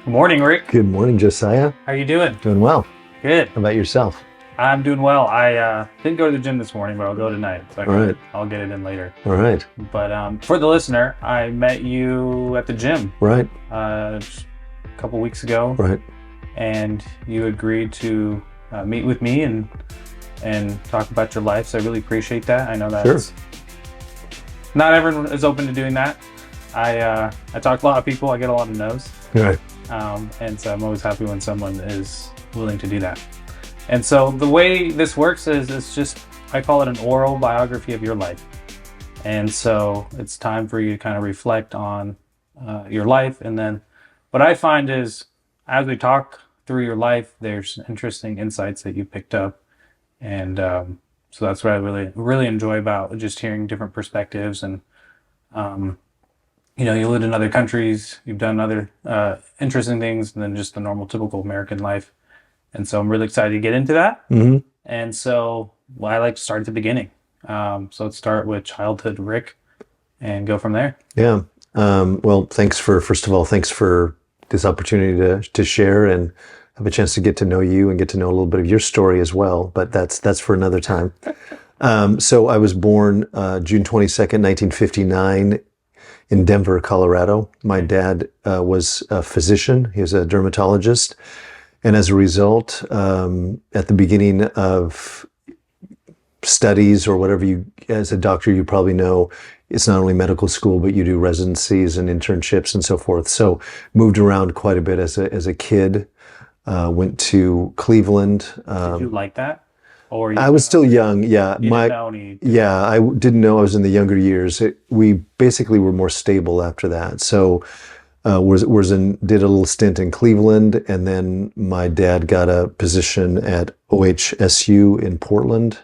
Good morning, Rick. Good morning, Josiah. How you doing? Doing well. Good. How about yourself? I'm doing well. I didn't go to the gym this morning, but I'll go tonight. So I'll get it in later. All right. But for the listener, I met you at the gym. Right. Just a couple weeks ago. Right. And you agreed to meet with me and talk about your life. So I really appreciate that. I know that not everyone is open to doing that. I talk to a lot of people. I get a lot of no's. Right. And so I'm always happy when someone is willing to do that. And so the way this works is it's just, I call it an oral biography of your life. And so it's time for you to kind of reflect on your life. And then what I find is as we talk through your life, there's interesting insights that you picked up. And so that's what I really enjoy about just hearing different perspectives. And you lived in other countries, you've done other interesting things than just the normal, typical American life. And so I'm really excited to get into that. Mm-hmm. And so I like to start at the beginning. So let's start with childhood Rick and go from there. Yeah. Well, first of all, thanks for this opportunity to share and have a chance to get to know you and get to know a little bit of your story as well. But that's for another time. So I was born June 22nd, 1959. In Denver, Colorado. My dad was a physician. He was a dermatologist. And as a result, at the beginning of studies or whatever as a doctor, you probably know, it's not only medical school, but you do residencies and internships and so forth. So moved around quite a bit as a kid. Went to Cleveland. Did you like that? Or I was still young, yeah. You didn't know any... Yeah, I didn't know I was in the younger years. We basically were more stable after that. So did a little stint in Cleveland, and then my dad got a position at OHSU in Portland.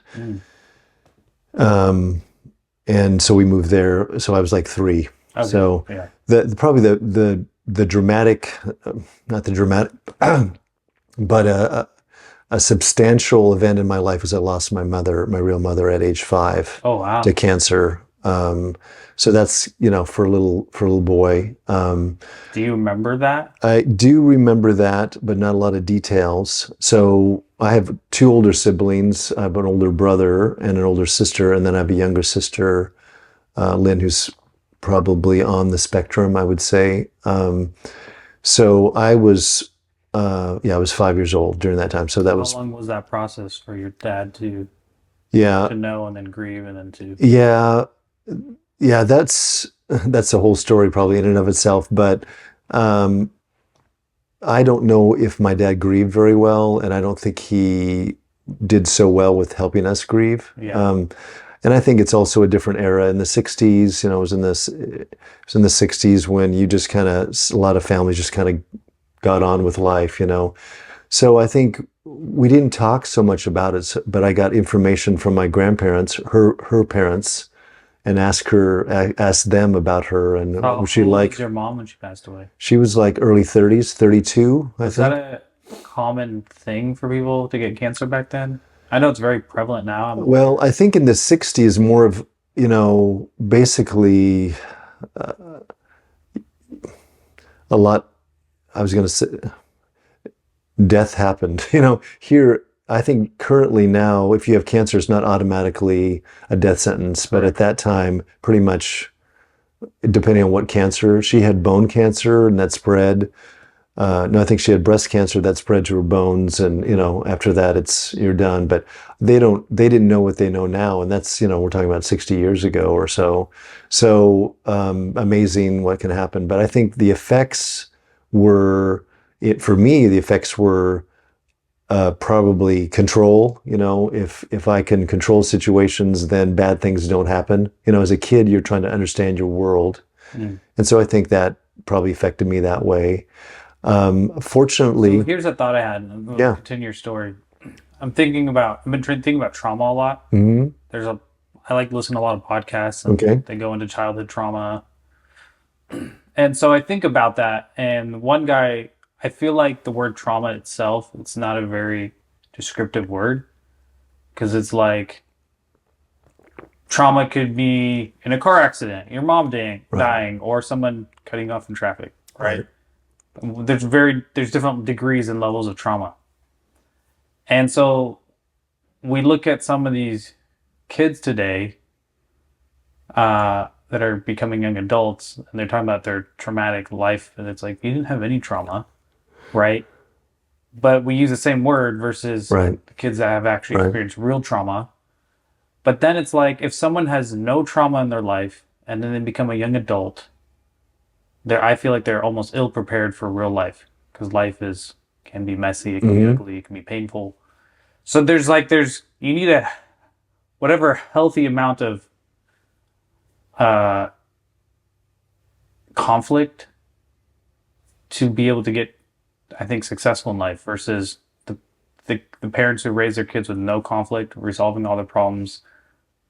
And so we moved there. So I was like 3. Okay. So yeah. Probably the dramatic, not the dramatic, but a substantial event in my life was I lost my real mother at age 5. Oh, wow. To cancer. So that's, for a little boy. Do you remember that? I do remember that, but not a lot of details. So I have 2 older siblings. I have an older brother and an older sister, and then I have a younger sister, Lynn, who's probably on the spectrum, I would say. So I was 5 years old during that time. So that How long was that process for your dad to know and then grieve and then to... Yeah, that's a whole story probably in and of itself. But I don't know if my dad grieved very well, and I don't think he did so well with helping us grieve. Yeah. And I think it's also a different era in the 60s. It was in the 60s when a lot of families just kind of got on with life, So I think we didn't talk so much about it, but I got information from my grandparents, her parents, and asked them about her and How she old like. was your mom when she passed away? She was like early 30s, 32, I think. Was that a common thing for people to get cancer back then? I know it's very prevalent now. Well, I think in the 60s, more of, basically a lot, I was going to say, death happened. Here, I think currently now, if you have cancer, it's not automatically a death sentence. But at that time, pretty much, depending on what cancer, she had bone cancer and that spread. No, I think she had breast cancer that spread to her bones. And, after that, you're done. But they didn't know what they know now. And that's, we're talking about 60 years ago or so. So amazing what can happen. But I think the effects were, for me, the effects were probably control. If I can control situations, then bad things don't happen. As a kid, you're trying to understand your world. And so I think that probably affected me that way. Fortunately... So here's a thought I had. I'm going to continue your story. I've been thinking about trauma a lot. Mm-hmm. I like to listen to a lot of podcasts. And okay. They go into childhood trauma. And so I think about that. And one guy... I feel like the word trauma itself, it's not a very descriptive word, because it's like trauma could be in a car accident, your mom dying, or someone cutting off in traffic, right? there's different degrees and levels of trauma. And so we look at some of these kids today that are becoming young adults, and they're talking about their traumatic life, and it's like, you didn't have any trauma, right? But we use the same word versus Right. the kids that have actually Right. experienced real trauma. But then it's like, if someone has no trauma in their life and then they become a young adult, I feel like they're almost ill prepared for real life, because life can be messy, it can be ugly, it can be painful. So you need a whatever healthy amount of uh, conflict to be able to get, I think, successful in life, versus the parents who raise their kids with no conflict, resolving all their problems,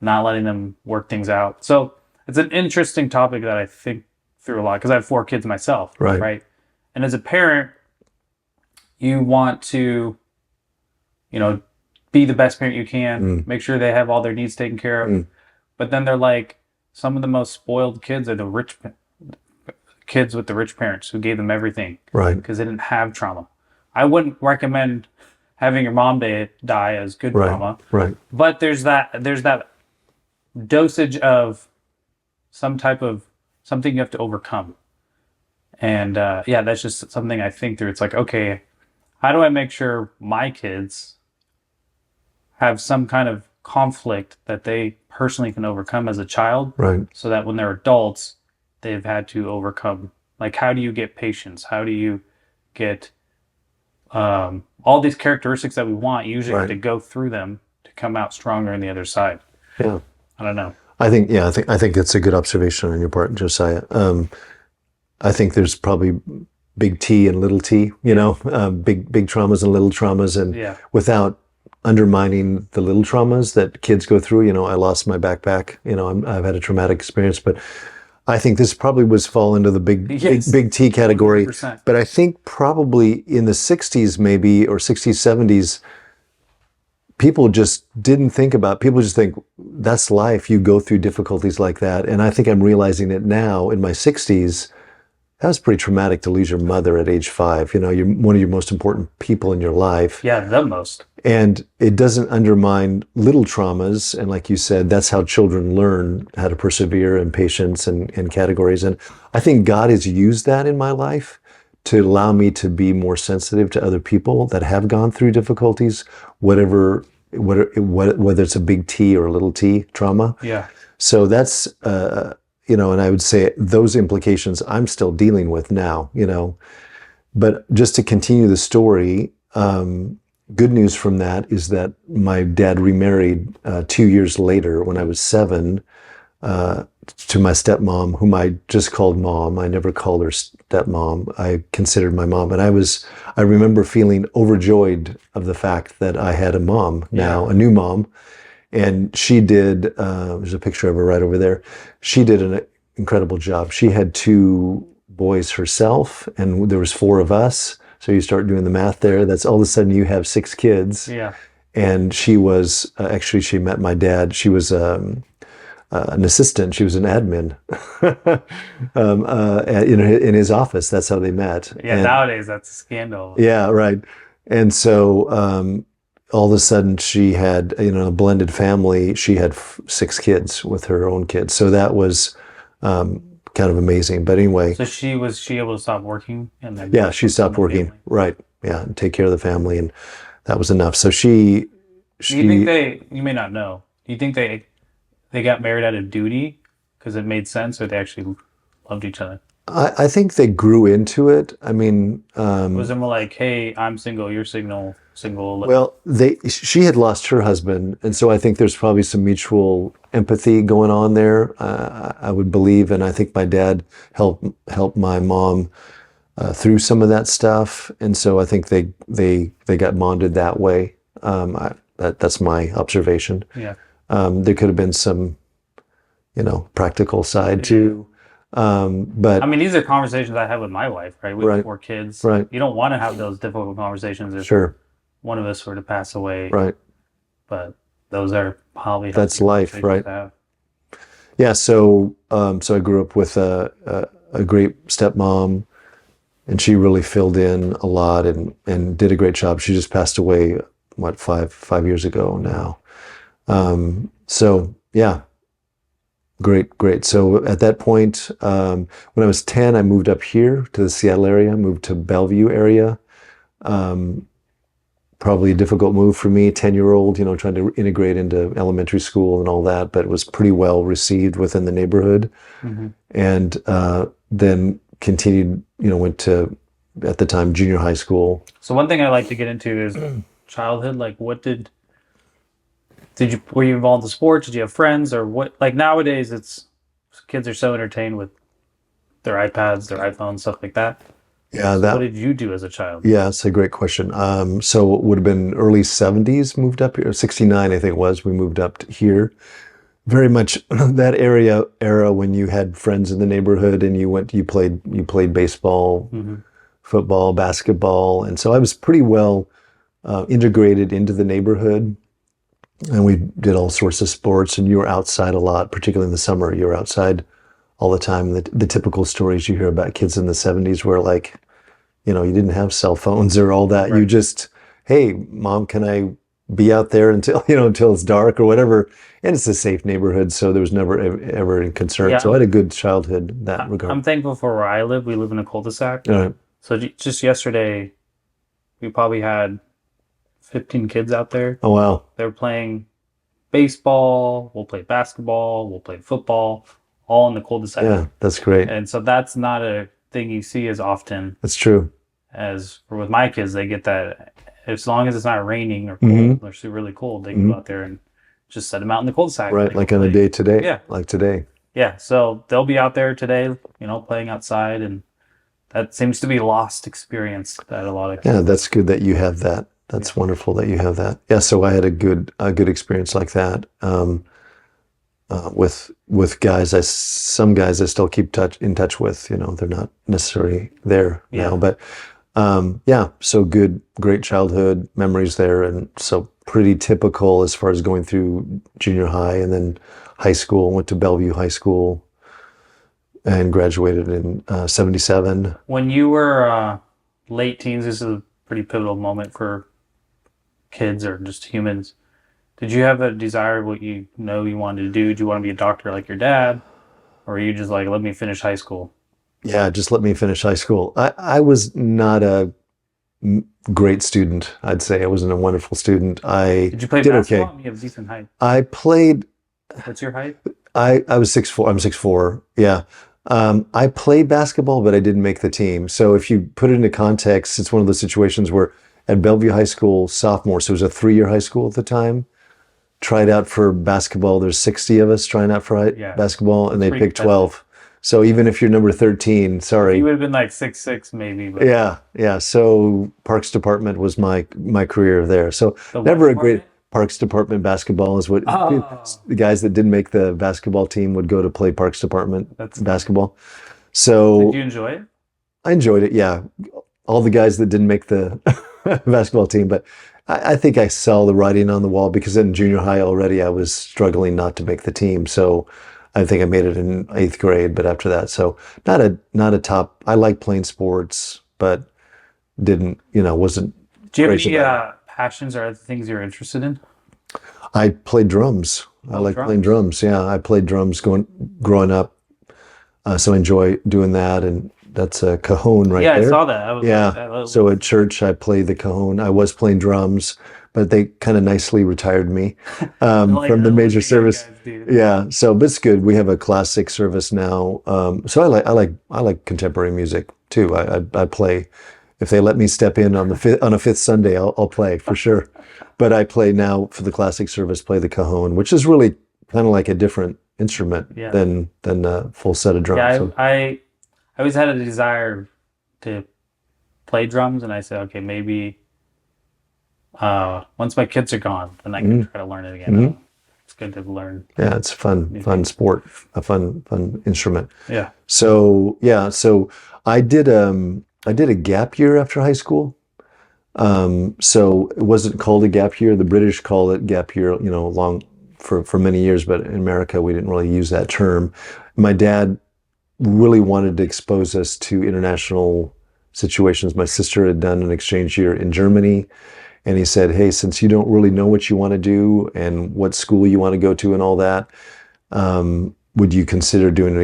not letting them work things out. So it's an interesting topic that I think through a lot, because I have 4 kids myself, Right. right? And as a parent, you want to, be the best parent you can, make sure they have all their needs taken care of. But then they're like, some of the most spoiled kids are the rich kids with the rich parents who gave them everything, Right. because they didn't have trauma. I wouldn't recommend having your mom die as good Right. trauma, Right. but there's that dosage of something you have to overcome. And that's just something I think through. It's like, okay, how do I make sure my kids have some kind of conflict that they personally can overcome as a child, Right. so that when they're adults, they've had to overcome. Like, how do you get patience? How do you get all these characteristics that we want? You usually have to go through them to come out stronger on the other side. Yeah. I don't know. I think it's a good observation on your part, Josiah. I think there's probably big T and little t, big traumas and little traumas, and without undermining the little traumas that kids go through. I lost my backpack. I've had a traumatic experience, but I think this probably was fall into the big T category. 100%. But I think probably in the 60s, maybe, or 60s, 70s, people just think that's life. You go through difficulties like that. And I think I'm realizing it now in my 60s. That was pretty traumatic to lose your mother at age 5. You're one of your most important people in your life. Yeah, the most. And it doesn't undermine little traumas. And like you said, that's how children learn how to persevere and patience and categories. And I think God has used that in my life to allow me to be more sensitive to other people that have gone through difficulties, whether it's a big T or a little t trauma. Yeah. So that's, and I would say those implications I'm still dealing with now, But just to continue the story, good news from that is that my dad remarried 2 years later when I was 7 to my stepmom, whom I just called mom. I never called her stepmom. I considered my mom. And I remember feeling overjoyed of the fact that I had a mom now, a new mom. And she did, there's a picture of her right over there. She did an incredible job. She had 2 boys herself, and there was 4 of us. So you start doing the math there. That's all of a sudden you have 6 kids. Yeah. And she was, actually, she met my dad. She was an assistant. She was an admin in his office. That's how they met. Yeah, nowadays that's a scandal. Yeah, right. And so all of a sudden she had, a blended family. She had 6 kids with her own kids. So that was kind of amazing. But anyway. So was she able to stop working? And then she stopped working. Family? Right. Yeah. And take care of the family. And that was enough. So do you think you may not know, do you think they got married out of duty because it made sense, or they actually loved each other? I think they grew into it. I mean, was it more like, hey, I'm single, you're single? Well, she had lost her husband, and so I think there's probably some mutual empathy going on there. I would believe, and I think my dad helped my mom through some of that stuff, and so I think they got bonded that way. That's my observation. Yeah. There could have been some, practical side too. But I mean, these are conversations I have with my wife, right? We have 4 kids. Right. You don't want to have those difficult conversations if one of us were to pass away. Right. But those are probably that's life, right? To have. Yeah. So I grew up with a great stepmom, and she really filled in a lot and did a great job. She just passed away, what, five years ago now. So yeah, great. So at that point, when I was 10, I moved up here to the Seattle area, moved to Bellevue area. Probably a difficult move for me, 10-year-old, trying to integrate into elementary school and all that, but it was pretty well received within the neighborhood. Mm-hmm. And then continued, went to, at the time, junior high school. So one thing I like to get into is childhood. Like, what were you involved in sports? Did you have friends, or what? Like nowadays, it's kids are so entertained with their iPads, their iPhones, stuff like that. Yeah, So what did you do as a child? yeah, it's a great question. So it would have been early 70s, moved up here, 69, I think it was. We moved up to here. Very much that era when you had friends in the neighborhood and you played baseball, Mm-hmm. football, basketball. And so I was pretty well integrated into the neighborhood. And we did all sorts of sports, and you were outside a lot, particularly in the summer. You were outside all the time. The typical stories you hear about kids in the 70s were like, you didn't have cell phones or all that. Right. You just, hey, mom, can I be out there until it's dark or whatever? And it's a safe neighborhood, so there was never ever any concern. Yeah. So I had a good childhood in that regard. I'm thankful for where I live. We live in a cul-de-sac. All right. So just yesterday, we probably had 15 kids out there. Oh, wow. They're playing baseball, we'll play basketball, we'll play football, all in the cul-de-sac. Yeah, that's great. And so that's not a thing you see as often That's true. as with my kids. They get that as long as it's not raining or cold, Mhm. or it's really cold, they Mhm. can go out there and just set them out in the cul-de-sac. Right, They like can on a play. day today. Yeah. Like today. Yeah, so they'll be out there today, playing outside, and that seems to be a lost experience that a lot of kids. Yeah, that's good that you have that. That's wonderful that you have that. Yeah, so I had a good experience like that. With guys, some guys I still keep in touch with. They're not necessarily there now, but so great childhood memories there, and so pretty typical as far as going through junior high and then high school. Went to Bellevue High School and graduated in 77. When you were late teens, this is a pretty pivotal moment for kids or just humans. Did you have a desire of what you wanted to do? Do you want to be a doctor like your dad? Or are you just like, let me finish high school? Yeah, just let me finish high school. I was not a great student, I'd say. I wasn't a wonderful student. Did you play did basketball? okay. You have decent height. I played, What's your height? I was 6'4". I'm 6'4". Yeah. I played basketball, but I didn't make the team. So if you put it into context, it's one of those situations where at Bellevue High School, sophomore, so it was a 3-year high school at the time, tried out for basketball. There's 60 of us trying out for basketball, and they picked 12. So even if you're number 13, sorry. You would have been like 6'6" maybe. But Yeah. So Parks Department was my career there. So never a great Parks Department basketball is what the guys that didn't make the basketball team would go to play Parks Department basketball. So did you enjoy it? I enjoyed it. Yeah. All the guys that didn't make the basketball team, but I think I saw the writing on the wall because in junior high already I was struggling not to make the team. So I think I made it in 8th grade, but after that, so not a top. I like playing sports, but didn't, wasn't. Do you have any passions or other things you're interested in? I played drums. I like playing drums. Yeah, I played drums growing up, so I enjoy doing that, and that's a cajon right there. Yeah, I saw that. So at church, I played the cajon. I was playing drums, but they kind of nicely retired me from the major service. Yeah, but it's good. We have a classic service now. So I like contemporary music too. I play. If they let me step in on a fifth Sunday, I'll play for sure. But I play now for the classic service. Play the cajon, which is really kind of like a different instrument than a full set of drums. Yeah, So. I always had a desire to play drums, and I said, okay, maybe once my kids are gone, then I can try to learn it again. Mm-hmm. It's good to learn. Yeah, it's fun sport, a fun instrument. Yeah. So I did a gap year after high school. So it wasn't called a gap year. The British call it gap year, long for many years, but in America we didn't really use that term. My dad really wanted to expose us to international situations. My sister had done an exchange year in Germany, and he said, "Hey, since you don't really know what you want to do and what school you want to go to and all that, would you consider doing an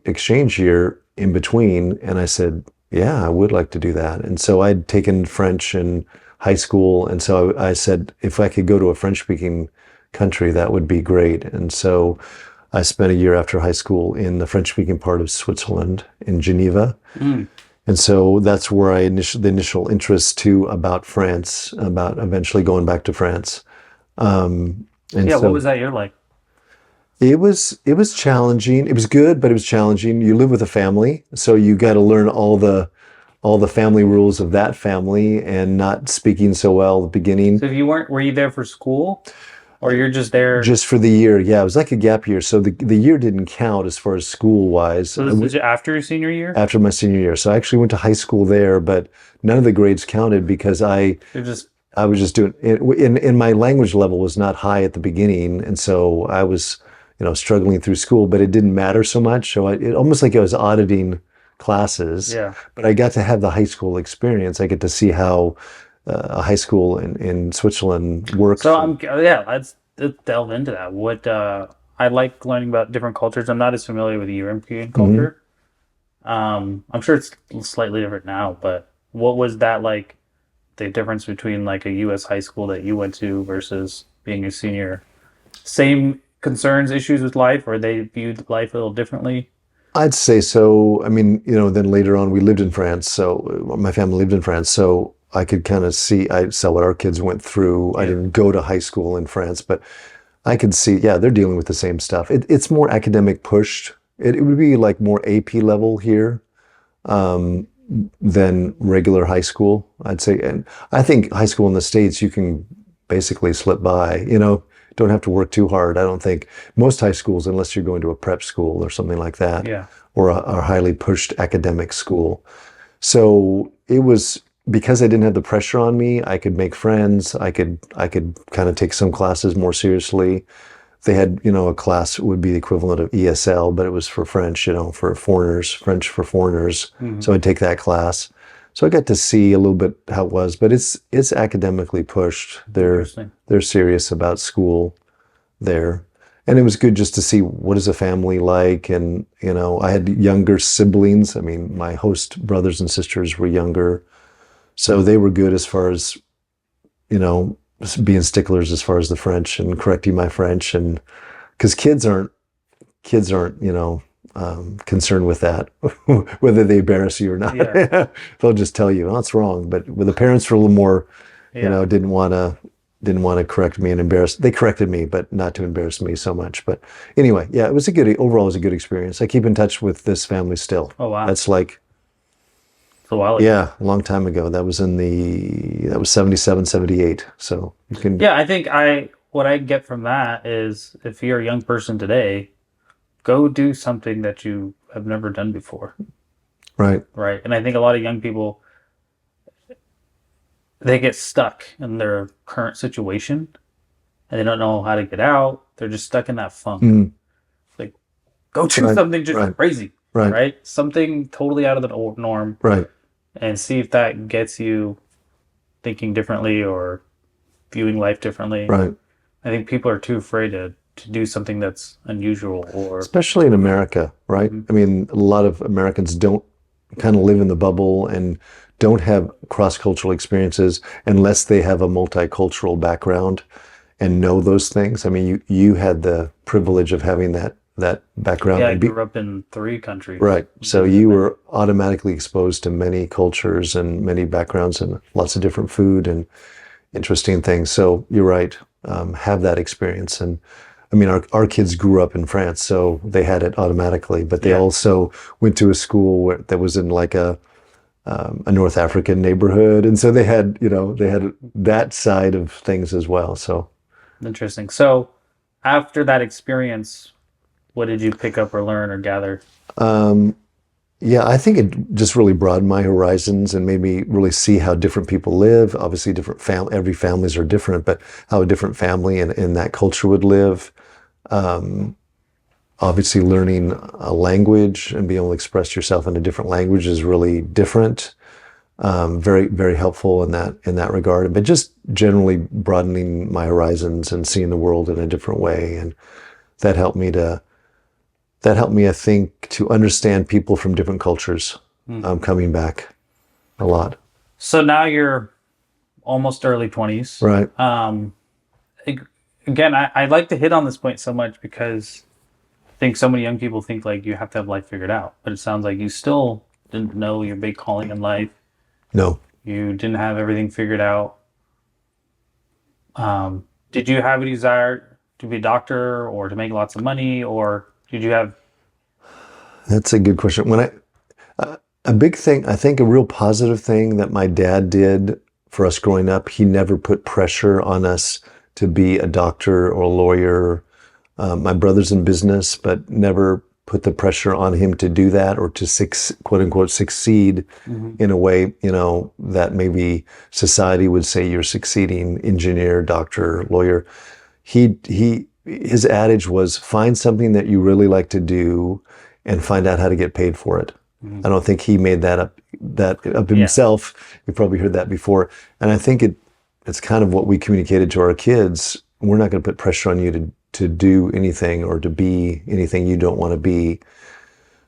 exchange year in between?" And I said, "Yeah, I would like to do that." And so I'd taken French in high school, and so I said, if I could go to a French-speaking country, that would be great. And so I spent a year after high school in the French-speaking part of Switzerland, in Geneva. Mm. And so that's where the initial interest too about France, about eventually going back to France. And Yeah, so what was that year like? it was challenging. It was good, but it was challenging. You live with a family, so you got to learn all the family rules of that family, and not speaking so well at the beginning. So if you weren't, were you there for school, or you're just there? Just for the year, yeah, it was like a gap year. So the year didn't count as far as school wise. So this is after your senior year? After my senior year. So I actually went to high school there, but none of the grades counted because You're just I was just doing in my language level was not high at the beginning, and so I was struggling through school, but it didn't matter so much. So it almost like I was auditing classes, yeah. but I got to have the high school experience. I get to see how a high school in Switzerland works. So let's delve into that. What I like learning about different cultures. I'm not as familiar with European culture. I'm sure it's slightly different now, but what was that like? The difference between like a U.S. high school that you went to versus being a senior? Same concerns, issues with life, or they viewed life a little differently? I'd say so. I mean, then later on we lived in France, so my family lived in France, so I could kind of see, I saw what our kids went through. I didn't go to high school in France, but I could see, yeah, they're dealing with the same stuff. It's more academic pushed. It would be like more AP level here than regular high school, I'd say. And I think high school in the States, you can basically slip by, don't have to work too hard. I don't think most high schools, unless you're going to a prep school or something like that, Yeah. or a highly pushed academic school. So it was, because I didn't have the pressure on me, I could make friends. I could kind of take some classes more seriously. They had, a class would be the equivalent of ESL, but it was for French, for foreigners, French for foreigners. So I'd take that class. So I got to see a little bit how it was, but it's academically pushed. They're serious about school there. And it was good just to see what is a family like. And, I had younger siblings. I mean, my host brothers and sisters were younger. So they were good as far as, being sticklers as far as the French and correcting my French. And because kids aren't, concerned with that, whether they embarrass you or not. Yeah. They'll just tell you, oh, it's wrong. But with the parents were a little more, didn't want to correct me and embarrass. They corrected me, but not to embarrass me so much. But anyway, yeah, overall it was a good experience. I keep in touch with this family still. Oh, wow. That's like, It's a while ago. yeah, a long time ago. That was 77, 78. So you can. Yeah, I think what I get from that is if you're a young person today, go do something that you have never done before. Right. Right. And I think a lot of young people, they get stuck in their current situation and they don't know how to get out. They're just stuck in that funk. Like, go do something just crazy. Right. Something totally out of the norm. Right. And see if that gets you thinking differently or viewing life differently. Right. I think people are too afraid to do something that's unusual, or especially in America, right? I mean, a lot of Americans don't kind of live in the bubble and don't have cross-cultural experiences unless they have a multicultural background and know those things. I mean, you had the privilege of having that background. Yeah, I grew up in 3 countries. Right. So you were automatically exposed to many cultures and many backgrounds and lots of different food and interesting things. So you're right. Have that experience. And I mean, our kids grew up in France, so they had it automatically, but they also went to a school that was in like a North African neighborhood. And so they had that side of things as well. So interesting. So after that experience, what did you pick up or learn or gather? Yeah, I think it just really broadened my horizons and made me really see how different people live. Obviously, every families are different, but how a different family in that culture would live. Obviously, learning a language and being able to express yourself in a different language is really different. Very, very helpful in that regard. But just generally broadening my horizons and seeing the world in a different way, and that helped me to I think, to understand people from different cultures, coming back a lot. So now you're almost early 20s. Right. Again, I like to hit on this point so much because I think so many young people think like you have to have life figured out, but it sounds like you still didn't know your big calling in life. No. You didn't have everything figured out. Did you have a desire to be a doctor or to make lots of money, or did you have? That's a good question. A big thing, I think a real positive thing that my dad did for us growing up, he never put pressure on us to be a doctor or a lawyer. My brother's in business, but never put the pressure on him to do that or to quote unquote succeed in a way, that maybe society would say you're succeeding: engineer, doctor, lawyer. His adage was, find something that you really like to do and find out how to get paid for it. I don't think he made that up himself. You've probably heard that before. And I think it's kind of what we communicated to our kids. We're not going to put pressure on you to do anything or to be anything you don't want to be.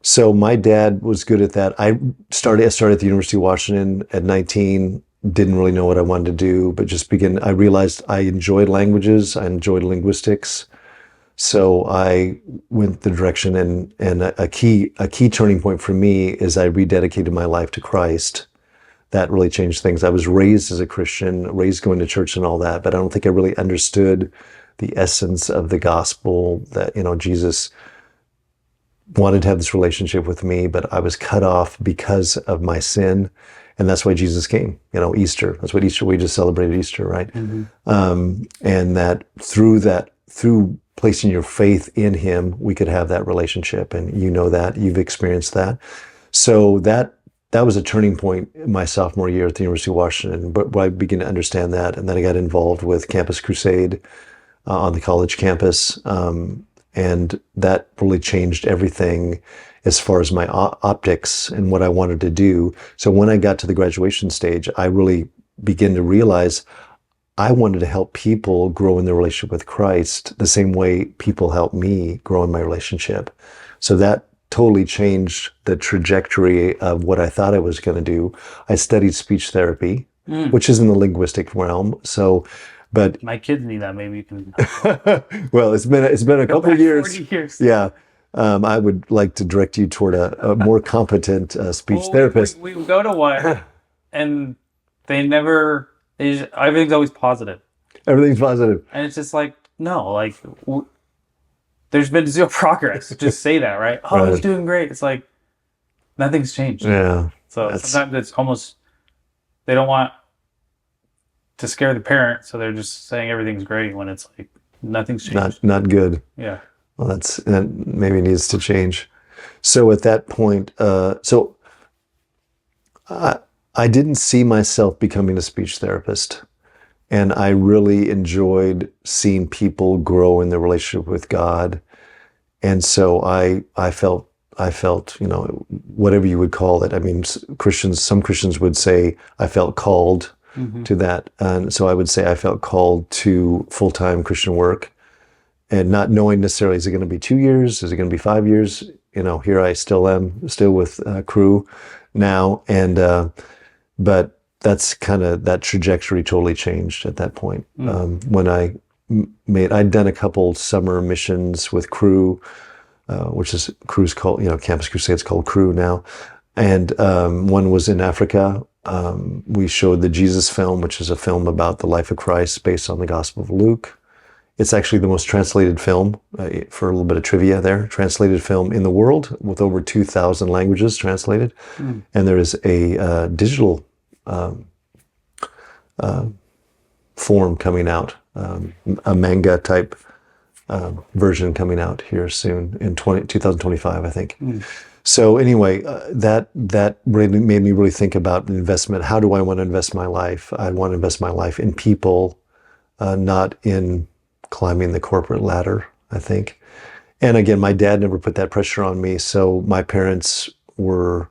So my dad was good at that. I started at the University of Washington at 19, didn't really know what I wanted to do, but I realized I enjoyed languages. I enjoyed linguistics. So I went the direction, and a key turning point for me is I rededicated my life to Christ. That really changed things. I was raised as a Christian, raised going to church and all that, but I don't think I really understood the essence of the gospel, that, Jesus wanted to have this relationship with me, but I was cut off because of my sin. And that's why Jesus came, Easter. That's what Easter, we just celebrated Easter, right? And that through placing your faith in him, we could have that relationship. And that, you've experienced that. So that was a turning point in my sophomore year at the University of Washington, but I began to understand that. And then I got involved with Campus Crusade on the college campus. And that really changed everything as far as my optics and what I wanted to do. So when I got to the graduation stage, I really began to realize I wanted to help people grow in their relationship with Christ the same way people helped me grow in my relationship. So that totally changed the trajectory of what I thought I was going to do. I studied speech therapy, which is in the linguistic realm. So, but My kids need that. Maybe you can. well, it's been a couple of years. 40 years. Yeah. I would like to direct you toward a more competent speech Well, therapist. we go to one, and everything's always positive. Everything's positive. And it's just like, no, like, there's been zero progress. Just say that, right? Oh, Right. it's doing great. It's like, nothing's changed. Yeah. So sometimes it's almost, they don't want to scare the parent, so they're just saying everything's great when it's like, nothing's changed. Not good. Yeah. Well, that maybe needs to change. So at that point, I didn't see myself becoming a speech therapist. And I really enjoyed seeing people grow in their relationship with God. And so I felt, whatever you would call it. I mean, some Christians would say I felt called to that. And so I would say I felt called to full-time Christian work, and not knowing necessarily, is it going to be 2 years? Is it going to be 5 years? Here I still am, still with Crew now. And, but that's kind of, that trajectory totally changed at that point. When I'd done a couple summer missions with Crew, which is Crew's called, Campus Crusade's called Crew now. And one was in Africa. We showed the Jesus film, which is a film about the life of Christ based on the Gospel of Luke. It's actually the most translated film, for a little bit of trivia there, translated film in the world, with over 2,000 languages translated. And there is a digital form coming out, a manga type version coming out here soon in 2025, I think. So anyway, that really made me really think about investment. How do I want to invest my life? I want to invest my life in people, not in climbing the corporate ladder, I think. And again, my dad never put that pressure on me. So my parents were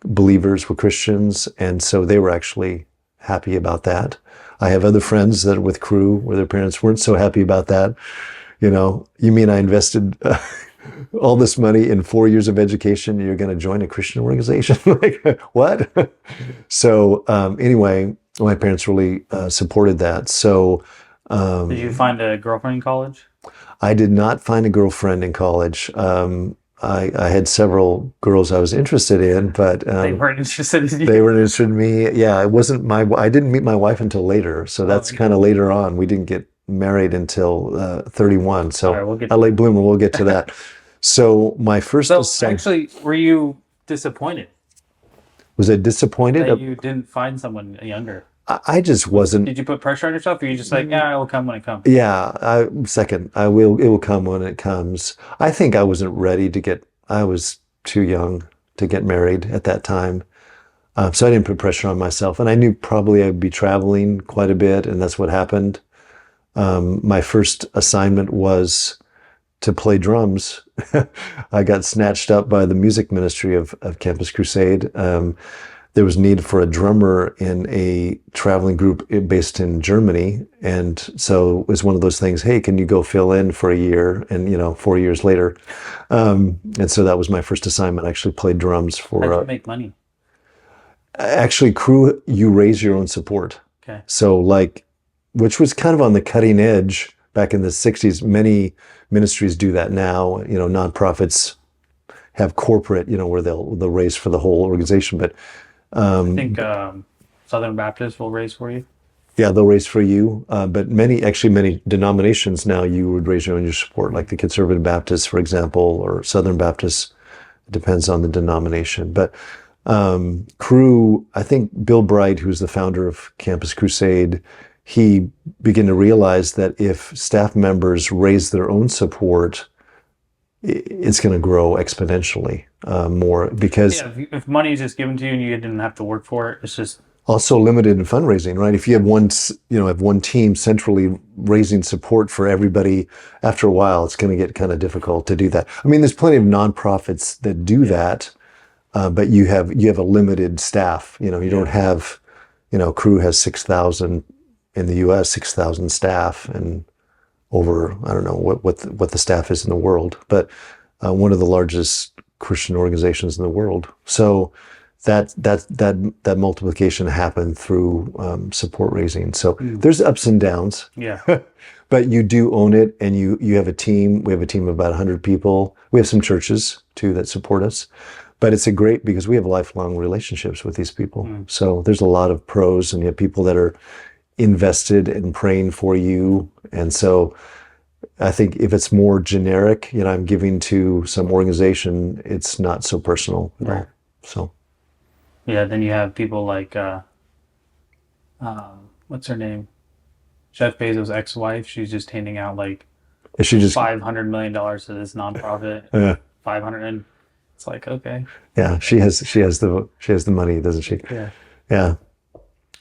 believers, were Christians, and so they were actually happy about that. I have other friends that are with Cru where their parents weren't so happy about that. You mean I invested all this money in 4 years of education? You're going to join a Christian organization? Like, what? So anyway, my parents really supported that. So Did you find a girlfriend in college? I did not find a girlfriend in college. I had several girls I was interested in, but They weren't interested in you. they were interested in me. Yeah, it wasn't I didn't meet my wife until later, so that's kind of later on. We didn't get married until 31. So All right, we'll get a late bloomer. We'll get to that. So my first actually, were you disappointed was I disappointed? that you didn't find someone younger? I just wasn't. Did you put pressure on yourself, or you just like, yeah, it will come when it comes? Yeah, second, I will. It will come when it comes. I think I wasn't ready to get. I was too young to get married at that time, so I didn't put pressure on myself. And I knew probably I'd be traveling quite a bit, and that's what happened. My first assignment was to play drums. I got snatched up by the music ministry of Campus Crusade. There was need for a drummer in a traveling group based in Germany. And so it was one of those things, hey, can you go fill in for a year? And, 4 years later. And so that was my first assignment. I actually played drums for... How'd you make money? Actually, Cru, you raise your own support. Okay. So which was kind of on the cutting edge back in the 60s. Many ministries do that now. Nonprofits have corporate, where they'll raise for the whole organization. But I think Southern Baptists will raise for you. yeah, they'll raise for you. But many denominations now, you would raise your own support, like the Conservative Baptists, for example, or Southern Baptists. It depends on the denomination. But Cru, I think Bill Bright, who's the founder of Campus Crusade, he began to realize that if staff members raise their own support, it's going to grow exponentially more, because if money is just given to you and you didn't have to work for it, it's just also limited in fundraising, right? If you have one team centrally raising support for everybody, after a while, it's going to get kind of difficult to do that. I mean, there's plenty of nonprofits that do that, but you have a limited staff. You don't have, Cru has 6,000 in the U.S., 6,000 staff, and over, I don't know what the staff is in the world, but one of the largest Christian organizations in the world. So that multiplication happened through support raising. So there's ups and downs. Yeah. But you do own it, and you have a team. We have a team of about 100 people. We have some churches too that support us. But it's because we have lifelong relationships with these people. So there's a lot of pros, and you have people that are invested in praying for you. And so I think if it's more generic, I'm giving to some organization, it's not so personal at all. So yeah, then you have people like what's her name? Jeff Bezos' ex-wife. She's just handing out $500 million to this nonprofit. 500, and it's like, okay. Yeah, she has the money, doesn't she? Yeah. Yeah.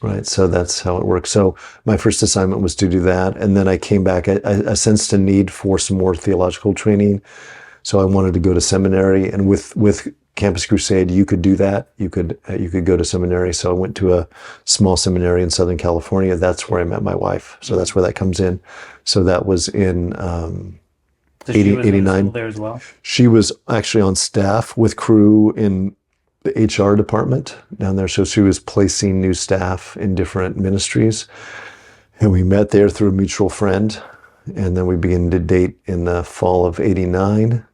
Right. So that's how it works. So my first assignment was to do that. And then I came back. I sensed a need for some more theological training. So I wanted to go to seminary. And with Campus Crusade, you could do that. You could go to seminary. So I went to a small seminary in Southern California. That's where I met my wife. So that's where that comes in. So that was in 89. There as well? She was actually on staff with Cru in the HR department down there. So she was placing new staff in different ministries. And we met there through a mutual friend. And then we began to date in the fall of 89.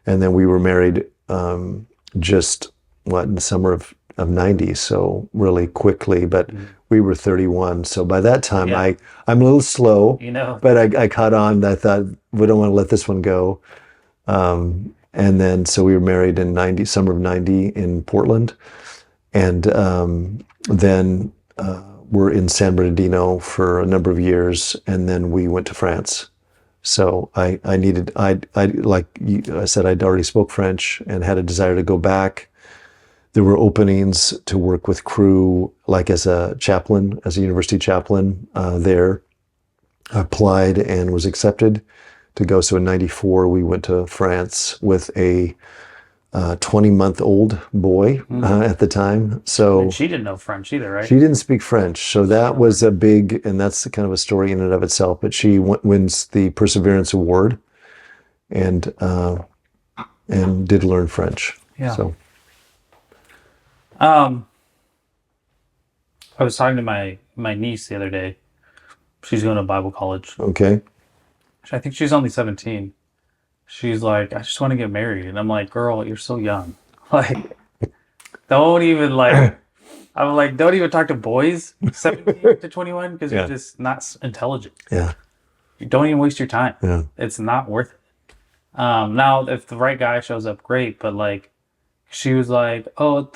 And then we were married in the summer of 90. So really quickly, but we were 31. So by that time, I'm a little slow, but I caught on. I thought, we don't want to let this one go. And then, so we were married in summer of 90 in Portland. And then we're in San Bernardino for a number of years. And then we went to France. So I said, I'd already spoke French and had a desire to go back. There were openings to work with Cru, like as a chaplain, as a university chaplain there. I applied and was accepted to go. So in 94, we went to France with a 20-month-old boy at the time. So And she didn't know French either, right? she didn't speak French. So that was a big, and that's kind of a story in and of itself. But she wins the Perseverance Award and did learn French. Yeah. So I was talking to my niece the other day. She's going to Bible college. okay, I think she's only 17. She's like, I just want to get married. And I'm like, girl, you're so young. Like, don't even like, I'm like, don't even talk to boys 17 to 21 because Yeah. you're just not intelligent. yeah, You don't even waste your time. yeah, It's not worth it. Now, if the right guy shows up, great. But like, she was like, oh,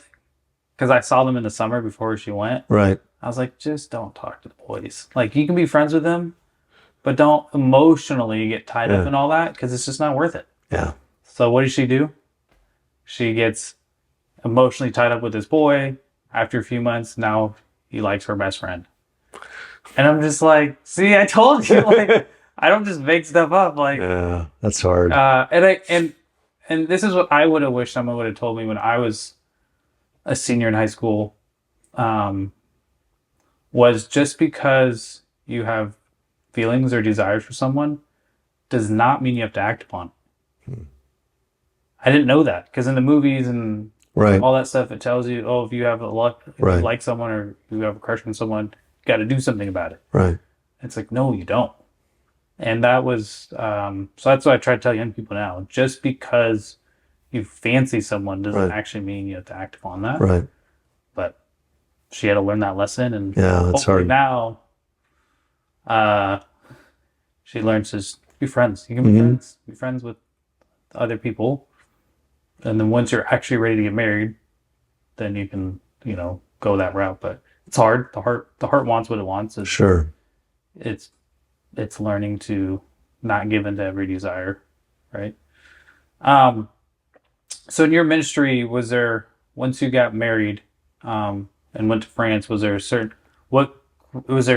because I saw them in the summer before she went. right, I was like, just don't talk to the boys. Like, you can be friends with them, but don't emotionally get tied up Yeah. in all that because it's just not worth it. yeah, So what does she do? She gets emotionally tied up with this boy. After a few months, now he likes her best friend. And I'm just like, see, I told you, like, I don't just make stuff up. Like, yeah. That's hard. and this is what I would have wished someone would have told me when I was a senior in high school. Was just because you have feelings or desires for someone does not mean you have to act upon it. I didn't know that because in the movies and Right, all that stuff, it tells you, oh, if you have if Right. you like someone or you have a crush on someone, you got to do something about it. right, It's like, no, you don't. And that was, so that's what I try to tell young people now. Just because you fancy someone doesn't Right. actually mean you have to act upon that. right. But she had to learn that lesson, and Yeah, that's hopefully hard. now, she learns to just be friends. You can Mm-hmm. be friends with other people, and then once you're actually ready to get married, then you can, go that route. But it's hard. The heart wants what it wants. Sure. It's learning to not give in to every desire, right? So in your ministry, once you got married, and went to France, was there a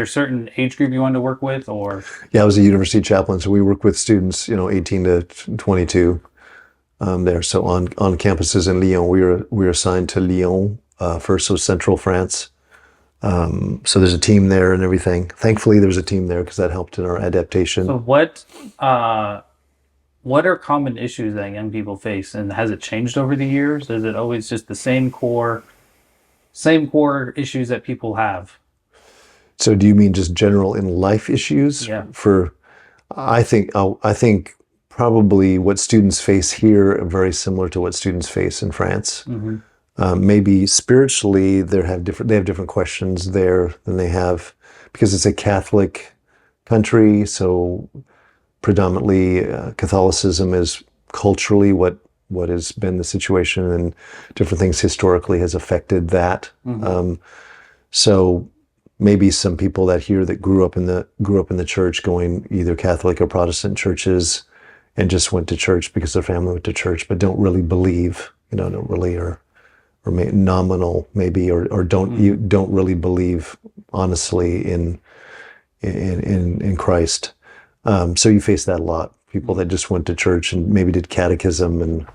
certain age group you wanted to work with, or? Yeah, I was a university chaplain, so we work with students, 18 to 22 there. So on campuses in Lyon, we were assigned to Lyon first, so central France. So there's a team there and everything. Thankfully, there's a team there because that helped in our adaptation. So what are common issues that young people face, and has it changed over the years? Is it always just the same core issues that people have? So do you mean just general in life issues? Yeah. I think probably what students face here are very similar to what students face in France. Mm-hmm. Maybe spiritually they have different questions there than they have because it's a Catholic country. So predominantly Catholicism is culturally what has been the situation, and different things historically has affected that. Mm-hmm. So maybe some people that grew up in the church, going either Catholic or Protestant churches, and just went to church because their family went to church, but don't really believe, don't really, or nominal maybe, or don't really believe honestly in Christ. So you face that a lot. People that just went to church and maybe did catechism and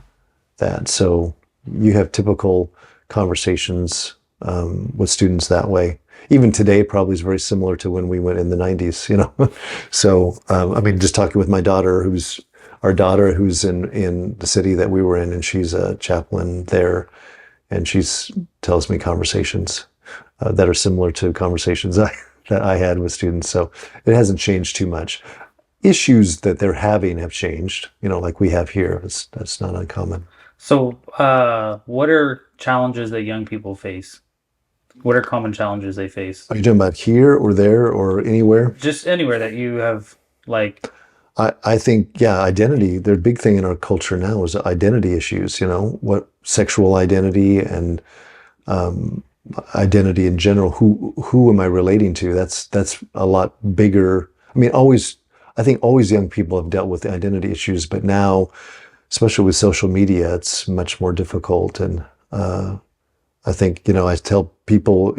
that. So you have typical conversations with students that way. Even today probably is very similar to when we went in the 90s, So, just talking with my daughter, who's in the city that we were in, and she's a chaplain there, and tells me conversations that are similar to conversations that I had with students. So it hasn't changed too much. Issues that they're having have changed, like we have here. That's not uncommon. So, what are challenges that young people face? What are common challenges they face? Are you talking about here or there or anywhere? Just anywhere that you have, like. I think, yeah, identity. The big thing in our culture now is identity issues. What sexual identity and identity in general. Who am I relating to? That's a lot bigger. I think always young people have dealt with the identity issues, but now, especially with social media, it's much more difficult. And I think, I tell people,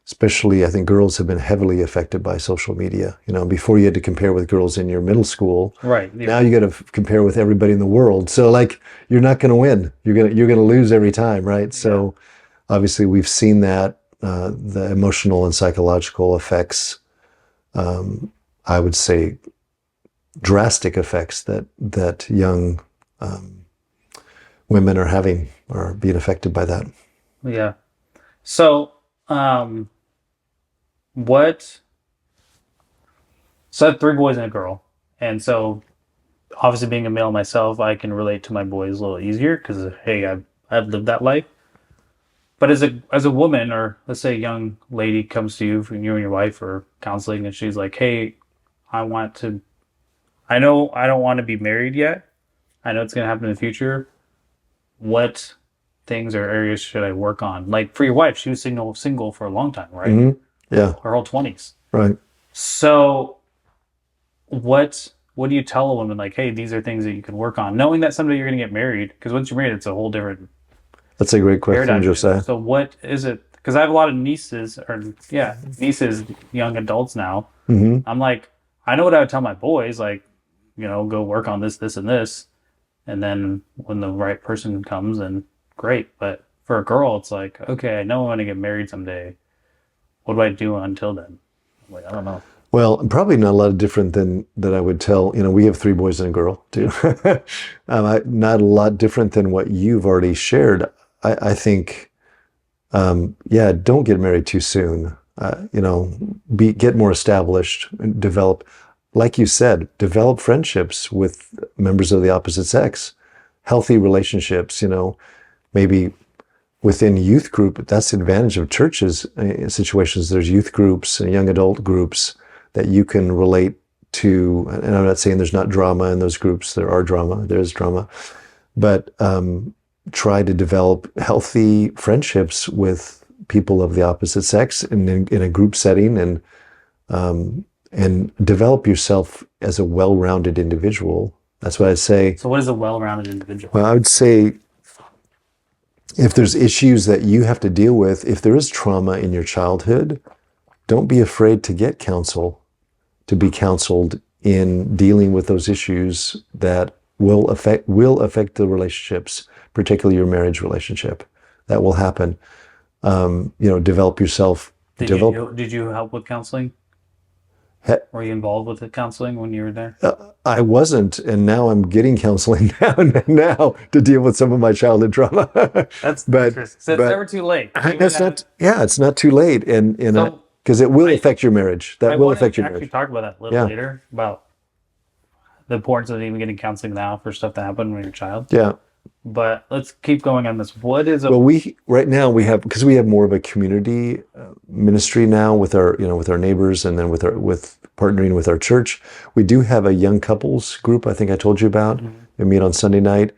especially I think girls have been heavily affected by social media. Before you had to compare with girls in your middle school. Right. Now you got to compare with everybody in the world. So like you're not going to win. You're going to lose every time, right? So obviously we've seen that the emotional and psychological effects. I would say drastic effects that young women are being affected by that. Yeah. So, what? So I have three boys and a girl, and so obviously being a male myself, I can relate to my boys a little easier because hey, I've lived that life. But as a woman, or let's say a young lady comes to you, from you and your wife or counseling, and she's like, "Hey, I want to. I know I don't want to be married yet. I know it's going to happen in the future. What things or areas should I work on?" Like for your wife, she was single for a long time, right? Mm-hmm. Yeah. Her whole 20s. Right. So what do you tell a woman like, hey, these are things that you can work on, knowing that someday you're going to get married? Because once you're married, it's a whole different That's a great question, paradigm shift. Josiah. So what is it? Because I have a lot of nieces, or yeah, nieces, young adults now. Mm-hmm. I'm like, I know what I would tell my boys, like, go work on this, this, and this, and then when the right person comes, then great. But for a girl, it's like, okay, I know I'm going to get married someday. What do I do until then? I'm like, I don't know. Well, probably not a lot different than that I would tell. We have three boys and a girl too. Not a lot different than what you've already shared. I think, yeah, don't get married too soon. Get more established, and develop, like you said, develop friendships with members of the opposite sex, healthy relationships. Maybe within youth group. That's the advantage of churches in situations. There's youth groups and young adult groups that you can relate to. And I'm not saying there's not drama in those groups. There's drama, but try to develop healthy friendships with people of the opposite sex in a group setting, and develop yourself as a well-rounded individual. That's what I say. So what is a well-rounded individual? Well, I would say if there's issues that you have to deal with, if there is trauma in your childhood, don't be afraid to get counsel, to be counseled in dealing with those issues that will affect the relationships, particularly your marriage relationship. That will happen. Develop yourself. Did you help with counseling? Were you involved with the counseling when you were there? I wasn't, and now I'm getting counseling now to deal with some of my childhood trauma. That's but interesting. So it's never too late. It's not. Yeah, it's not too late, and because it will affect your marriage. That will affect your marriage. I want to actually talk about that a little later, about the importance of even getting counseling now for stuff that happened when you're a child. Yeah. But let's keep going on this. What is a well? Right now we have, because we have more of a community ministry now with our neighbors, and then with partnering with our church. We do have a young couples group. I think I told you about. Mm-hmm. They meet on Sunday night,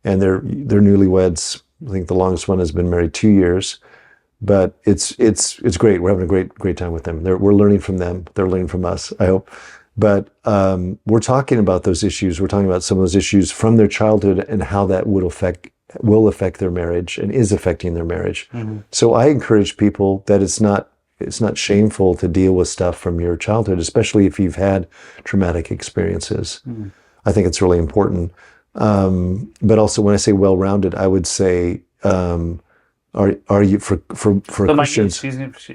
and they're newlyweds. I think the longest one has been married 2 years, but it's great. We're having a great time with them. We're learning from them. They're learning from us, I hope. But we're talking about those issues. We're talking about some of those issues from their childhood and how that will affect their marriage and is affecting their marriage. Mm-hmm. So I encourage people that it's not shameful to deal with stuff from your childhood, especially if you've had traumatic experiences. Mm-hmm. I think it's really important. But also, when I say well-rounded, I would say, are you for Christians?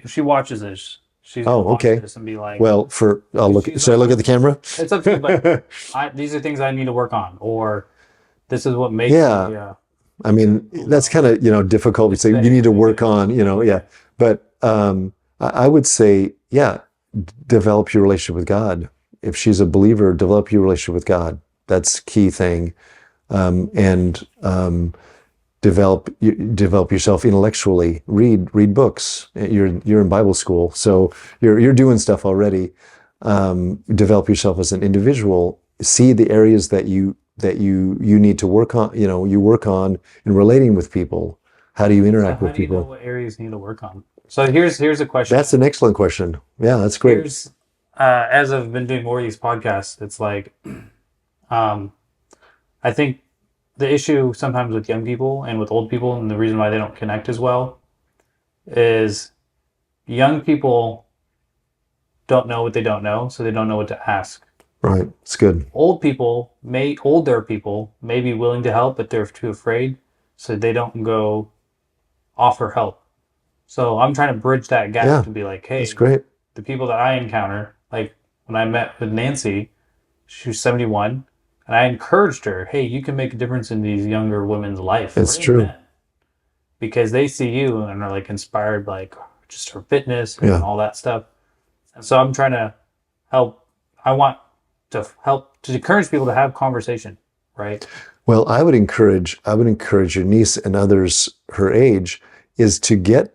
She watches this. She's okay. This and be like, well, should I look at the camera? It's up to you, but these are things I need to work on, or this is what makes me. I mean, that's kind of difficult to say. You need to work on, yeah. But I would say, develop your relationship with God. If she's a believer, develop your relationship with God. That's key thing, and develop yourself intellectually. Read books. You're in Bible school, so you're doing stuff already. Develop yourself as an individual. See the areas that you need to work on. You work on in relating with people. How do you interact with people? How do you know what areas you need to work on? So here's a question. That's an excellent question. Yeah, that's great. As I've been doing more of these podcasts, it's like, I think the issue sometimes with young people and with old people, and the reason why they don't connect as well, is young people don't know what they don't know, so they don't know what to ask. Right. It's good. Older people may be willing to help, but they're too afraid, so they don't go offer help. So I'm trying to bridge that gap Yeah. to be like, That's hey, great. the people that I encounter, like when I met with Nancy, she was 71, and I encouraged her, hey, you can make a difference in these younger women's life or It's even true. men because they see you and are like inspired, like just her fitness and Yeah. all that stuff. And so I'm trying to help. I want to help to encourage people to have conversation, right? Well, I would encourage your niece and others her age is to get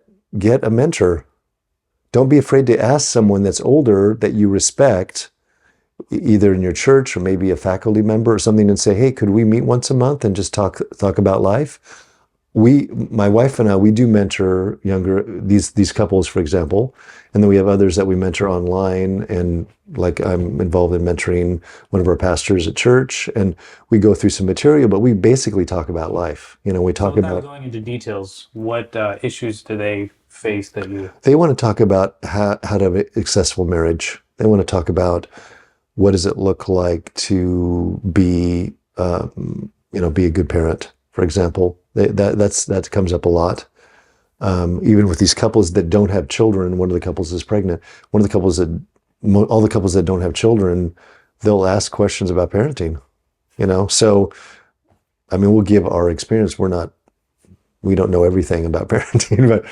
a mentor. Don't be afraid to ask someone that's older that you respect, either in your church or maybe a faculty member or something, and say, "Hey, could we meet once a month and just talk about life?" My wife and I, we do mentor these couples, for example, and then we have others that we mentor online. And like I'm involved in mentoring one of our pastors at church, and we go through some material, but we basically talk about life. We So talk without about. going into details, what issues do they face that you? They want to talk about how to have a successful marriage. They want to talk about what does it look like to be a good parent, for example. That comes up a lot. Even with these couples that don't have children, one of the couples is pregnant. One of the couples all the couples that don't have children, they'll ask questions about parenting. So I mean, we'll give our experience. We don't know everything about parenting, but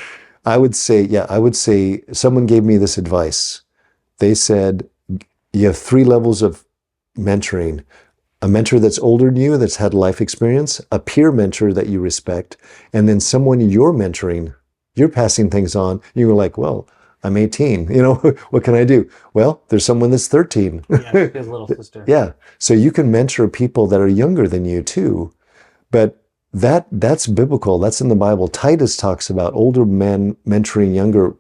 I would say someone gave me this advice. They said you have three levels of mentoring: a mentor that's older than you, that's had life experience, a peer mentor that you respect, and then someone you're mentoring, you're passing things on. You were like, well, I'm 18. What can I do? Well, there's someone that's 13. Yeah, like his little sister. Yeah. So you can mentor people that are younger than you too. But that's biblical. That's in the Bible. Titus talks about older men mentoring younger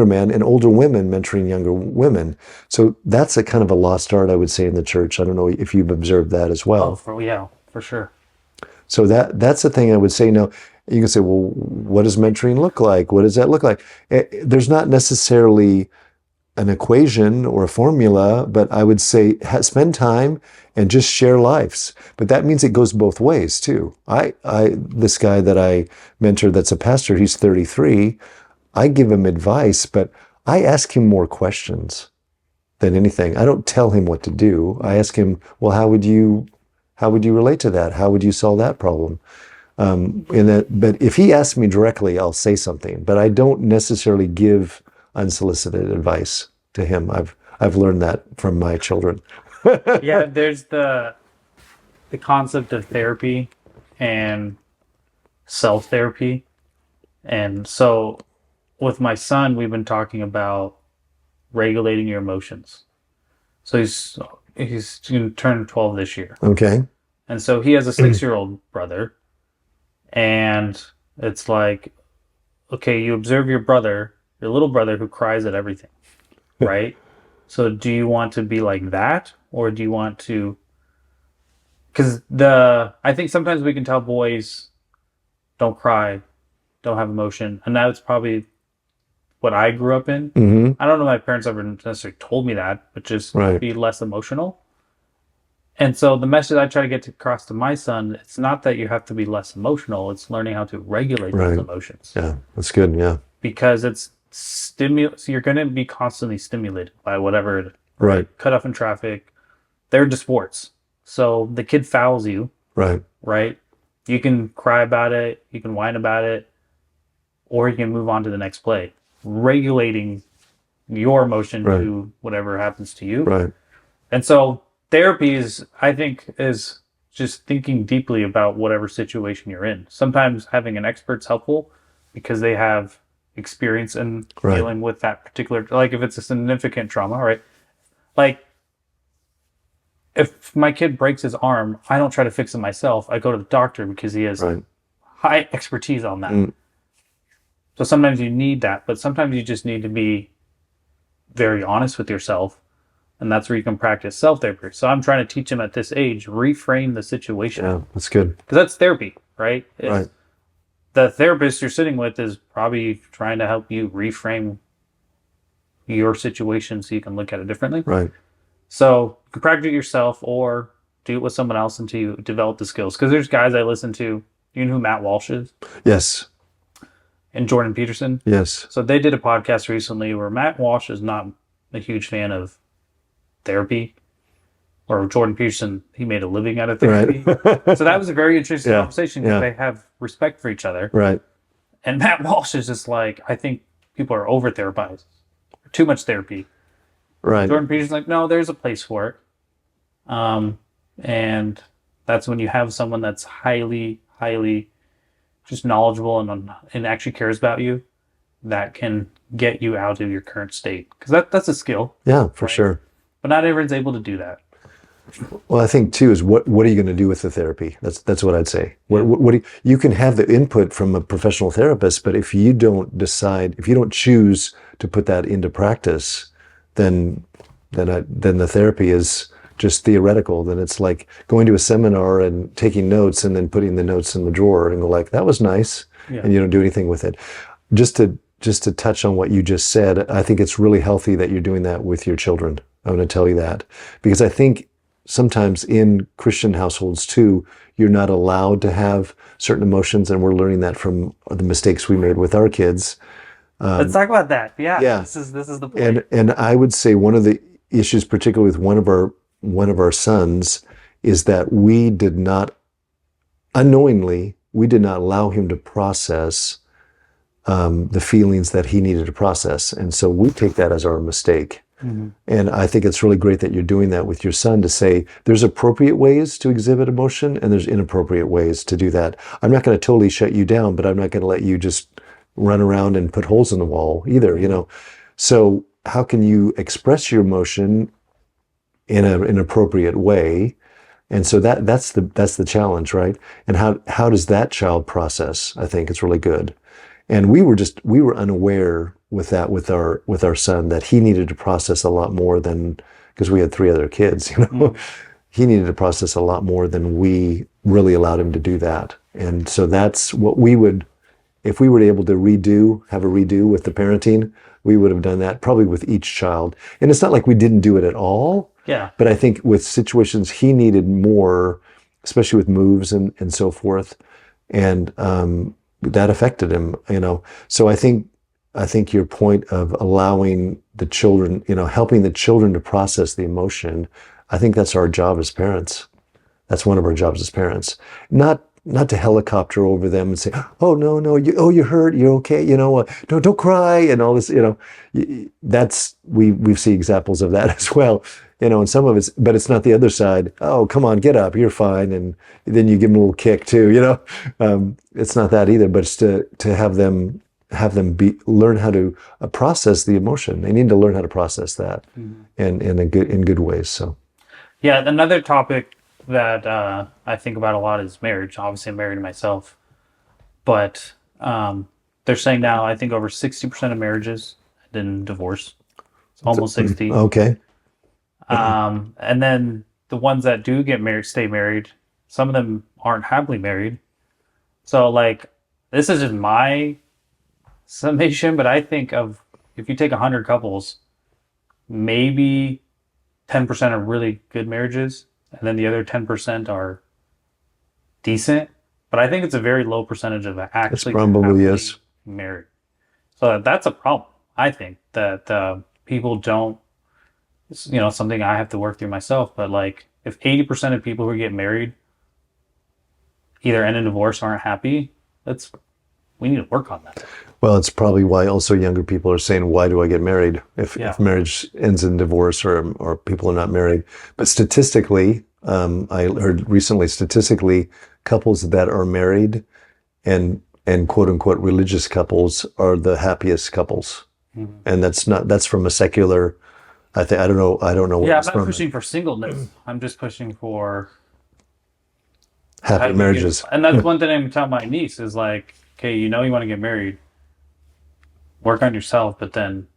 men, and older women mentoring younger women. So that's a kind of a lost art, I would say, in the church. I don't know if you've observed that as Oh, well. for sure. So that's the thing I would say. Now, you can say, well, what does mentoring look like? What does that look like? There's not necessarily an equation or a formula, but I would say spend time and just share lives. But that means it goes both ways too. This guy that I mentor, that's a pastor, he's 33. I give him advice, but I ask him more questions than anything. I don't tell him what to do. I ask him, well, how would you relate to that? How would you solve that problem? But if he asks me directly, I'll say something, but I don't necessarily give unsolicited advice to him. I've learned that from my children. Yeah, there's the concept of therapy and self therapy. And so with my son, we've been talking about regulating your emotions. So he's going to turn 12 this year. Okay. And so he has a 6-year-old brother, and it's like, okay, you observe your little brother who cries at everything, right? So do you want to be like that, or do you want to? Because I think sometimes we can tell boys don't cry, don't have emotion, and that's probably what I grew up in. Hmm. I don't know if my parents ever necessarily told me that, but just Right. be less emotional. And so the message I try to get across to my son, it's not that you have to be less emotional, it's learning how to regulate those Right. emotions. Yeah. That's good. Yeah. Because it's so you're going to be constantly stimulated by whatever, Right. cut off in traffic. They're into sports. So the kid fouls you, Right. right? You can cry about it, you can whine about it, or you can move on to the next play. Regulating your emotion Right. to whatever happens to you. Right. And so therapy I think, is just thinking deeply about whatever situation you're in. Sometimes having an expert's helpful because they have experience in Right. dealing with that particular, like if it's a significant trauma, right? Like if my kid breaks his arm, I don't try to fix it myself. I go to the doctor because he has Right. high expertise on that. Mm. So sometimes you need that, but sometimes you just need to be very honest with yourself. And that's where you can practice self therapy. So I'm trying to teach him at this age, reframe the situation. Yeah. That's good. Because that's therapy, right? Right. the therapist you're sitting with is probably trying to help you reframe your situation so you can look at it differently. Right. So you can practice it yourself or do it with someone else until you develop the skills. Because there's guys I listen to. You know who Matt Walsh is? Yes. And Jordan Peterson. Yes. So they did a podcast recently where Matt Walsh is not a huge fan of therapy. Or Jordan Peterson, he made a living out of therapy. Right. So that was a very interesting Yeah. conversation because Yeah. they have respect for each other. Right. And Matt Walsh is just like, I think people are over therapized. Too much therapy. Right. Jordan Peterson's like, no, there's a place for it. And that's when you have someone that's highly, highly just knowledgeable and actually cares about you that can get you out of your current state. Because that's a skill. Yeah, for right? sure. But not everyone's able to do that. Well, I think too is what are you going to do with the therapy? That's what I'd say. What do you can have the input from a professional therapist, but if you don't decide, if you don't choose to put that into practice, then the therapy is just theoretical. Then it's like going to a seminar and taking notes and then putting the notes in the drawer and go like, that was nice, and you don't do anything with it. Just to touch on what you just said, I think it's really healthy that you're doing that with your children. I'm going to tell you that because I think sometimes in Christian households too, you're not allowed to have certain emotions, and we're learning that from the mistakes we made with our kids. Let's talk about that. Yeah. This is the point. And I would say one of the issues, particularly with one of our sons, is that we did not allow him to process the feelings that he needed to process, and so we take that as our mistake. Mm-hmm. And I think it's really great that you're doing that with your son to say there's appropriate ways to exhibit emotion and there's inappropriate ways to do that. I'm not going to totally shut you down, but I'm not going to let you just run around and put holes in the wall either, you know. So how can you express your emotion in an appropriate way? And so that's the challenge, right? And how does that child process? I think it's really good. And we were unaware with our son that he needed to process a lot more than, because we had 3 other kids, you know. Mm. He needed to process a lot more than we really allowed him to do that. And so that's what we would, if we were able to have a redo with the parenting, we would have done that probably with each child. And it's not like we didn't do it at all. Yeah. But I think with situations he needed more, especially with moves and so forth. And that affected him, you know. So I think your point of allowing the children, you know, helping the children to process the emotion, I think that's our job as parents. That's one of our jobs as parents. Not to helicopter over them and say, oh no, you're hurt, you're okay, you know, don't cry and all this, you know. That's we see examples of that as well, you know. And some of it's, but it's not the other side. Oh, come on, get up, you're fine, and then you give them a little kick too, you know. It's not that either, but it's to have them learn how to process the emotion. They need to learn how to process that, in good ways. So, yeah, another topic that I think about a lot is marriage. Obviously, I'm married myself, but they're saying now I think over 60% of marriages end in divorce. It's almost 60. Okay. And then the ones that do get married, stay married. Some of them aren't happily married. So, like, this is just my summation, but I think of if you take 100 couples, maybe 10% are really good marriages, and then the other 10% are decent. But I think it's a very low percentage of actually probably is married. So that's a problem. I think that people don't, you know, something I have to work through myself. But like, if 80% of people who get married either end in divorce or aren't happy, we need to work on that. Well, it's probably why also younger people are saying, why do I get married if marriage ends in divorce or people are not married? But statistically, I heard recently, couples that are married and quote unquote religious couples are the happiest couples. Mm-hmm. And that's from a secular, I don't know. Yeah, I'm not pushing for singleness. I'm just pushing for happy marriages. And that's one thing I'm telling my niece is like, okay, you know you want to get married, work on yourself, but then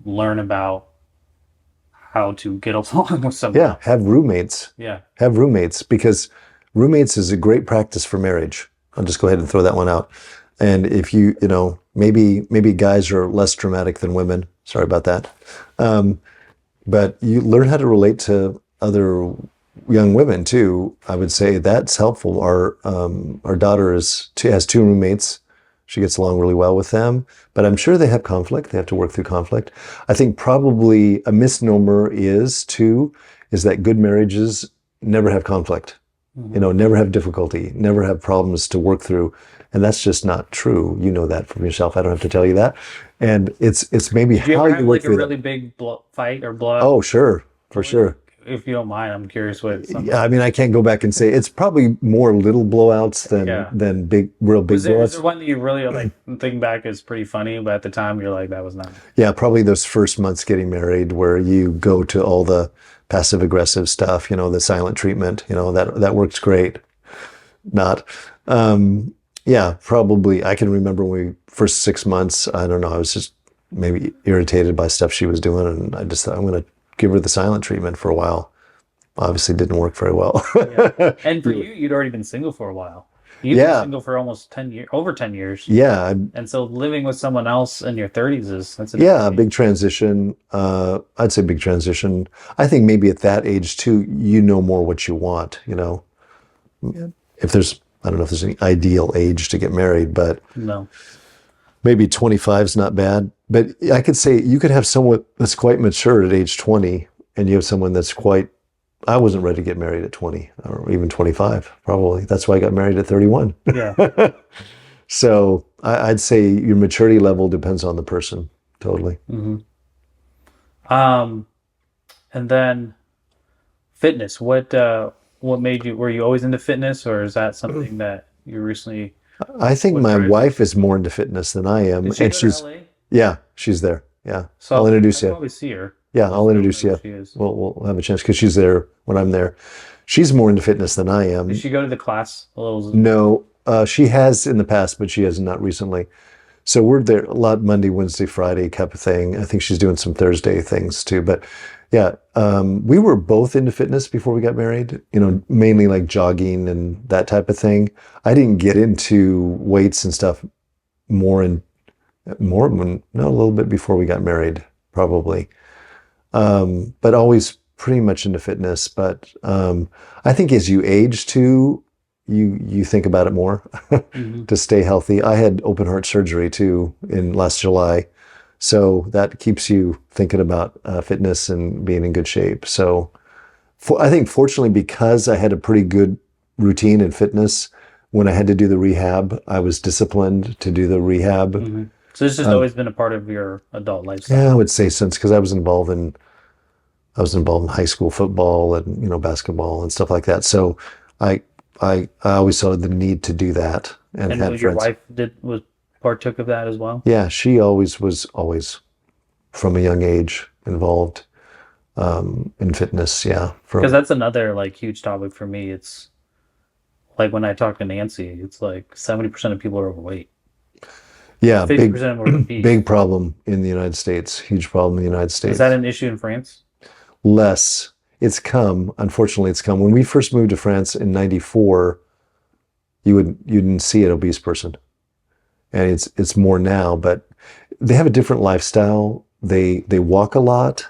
learn about how to get along with someone. Have roommates. Yeah. Have roommates, because roommates is a great practice for marriage. I'll just go ahead and throw that one out. And if you know, maybe guys are less dramatic than women. Sorry about that. But you learn how to relate to other young women too. I would say that's helpful. Our daughter has two roommates. She gets along really well with them, but I'm sure they have conflict. They have to work through conflict. I think probably a misnomer is that good marriages never have conflict. You know, never have difficulty, never have problems to work through. And that's just not true. You know that from yourself. I don't have to tell you that. And it's maybe Did you how ever you have work like a through really that. big fight or blowout? Oh, sure, for sure. If you don't mind, I'm curious what some. Yeah, I mean, I can't go back and say it's probably more little blowouts Yeah. than real big Was there blowouts. one that you really like thinking back is pretty funny, but at the time you're like that was not. Yeah, probably those first months getting married where you go to all the passive aggressive stuff, you know, the silent treatment, you know, that works great. Not. Yeah, probably. I can remember when we first 6 months, I don't know, I was just maybe irritated by stuff she was doing, and I just thought I'm going to give her the silent treatment for a while. Obviously didn't work very well. Yeah. And for you, you'd already been single for a while. You've been Yeah, single for almost 10 years, over 10 years. yeah, And so living with someone else in your 30s that's a yeah, different big transition. I'd say big transition. I think maybe at that age too, you know more what you want, you know. If there's, I don't know if there's any ideal age to get married, but no. maybe 25 is not bad. But I could say you could have someone that's quite mature at age 20, and you have someone that's quite, I wasn't ready to get married at 20 or even 25, probably. That's why I got married at 31. Yeah. So I'd say your maturity level depends on the person, totally. hmm and then fitness. What made you? Were you always into fitness, or is that something that you recently? I think What my drives wife is more into fitness than I am, Did she and go to LA? yeah, she's there. Yeah, I'll So introduce I'd you. probably see her. Yeah, Just I'll don't introduce know who you. she is. We'll have a chance because she's there when I'm there. She's more into fitness than I Did am. she go to the class a little? No, she has in the past, but she has not recently. So we're there a lot Monday, Wednesday, Friday type of thing. I think she's doing some Thursday things too. But yeah, we were both into fitness before we got married, you know, mainly like jogging and that type of thing. I didn't get into weights and stuff more in more when no, a little bit before we got married, probably. But always pretty much into fitness. But I think as you age too, you think about it more hmm to stay healthy. I had open heart surgery too in last July, so that keeps you thinking about fitness and being in good shape. So I think fortunately because I had a pretty good routine in fitness, when I had to do the rehab, I was disciplined to do the rehab. hmm So this has always been a part of your adult Yeah, lifestyle. I would say since because I was involved in high school football and basketball and stuff like that. So I I always saw the need to do that and And had your friends. wife was partook of that as well. Yeah, she always was from a young age involved in fitness. Yeah, Because from that's another like huge topic for me. It's like when I talk to Nancy, it's like 70% of people are overweight. yeah, big 50% are obese. big problem in the United States. Huge problem in the United Is that States. an issue in France? Less. Unfortunately, it's come. When we first moved to France in '94, you didn't see an obese person. And it's more now, but they have a different lifestyle. They walk a lot,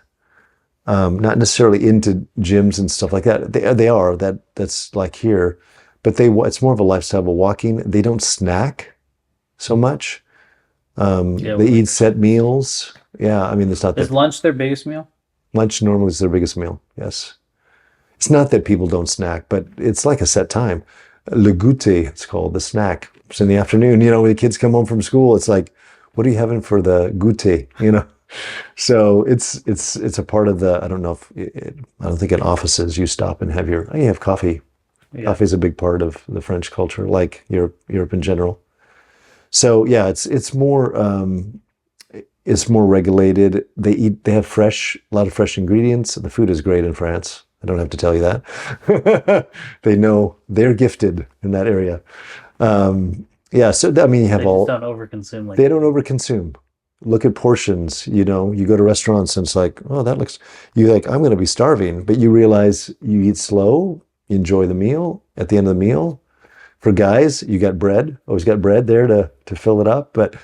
not necessarily into gyms and stuff like that. They are that's like here, but it's more of a lifestyle of walking. They don't snack so much. Yeah. They eat set meals. Yeah, I mean, it's not Is that lunch their biggest meal? lunch normally is their biggest meal. Yes, it's not that people don't snack, but it's like a set time. Le goûter, it's called the snack. It's in the afternoon. When the kids come home from school, it's like, what are you having for the goûter? So it's a part of the. I don't know if I don't think in offices you stop and you have coffee. Yeah. Coffee is a big part of the French culture, like Europe in general. So yeah, it's more regulated. They have a lot of fresh ingredients. The food is great in France. I don't have to tell you that. They know they're gifted in that area. Yeah, so I mean, you They have just don't overconsume like they don't overconsume. Look at portions, you go to restaurants and it's like, oh, you're like, I'm going to be starving. But you realize you eat slow, you enjoy the meal. At the end of the meal, For guys, you got bread. Always got bread there to fill it up, but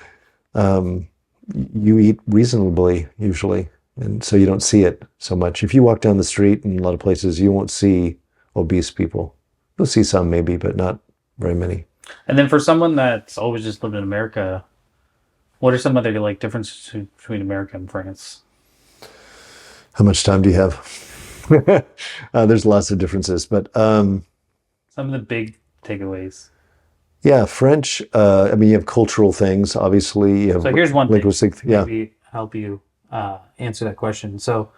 you eat reasonably usually, and so you don't see it so much. If you walk down the street in a lot of places, you won't see obese people. You'll see some maybe, but not very many. And then for someone that's always just lived in America, what are some other like differences between America and France? How much time do you have? There's lots of differences, but Some of the big takeaways. yeah, French. I mean, you have cultural things, obviously. You have So here's one thing, linguistic. Yeah, maybe help you answer that question. So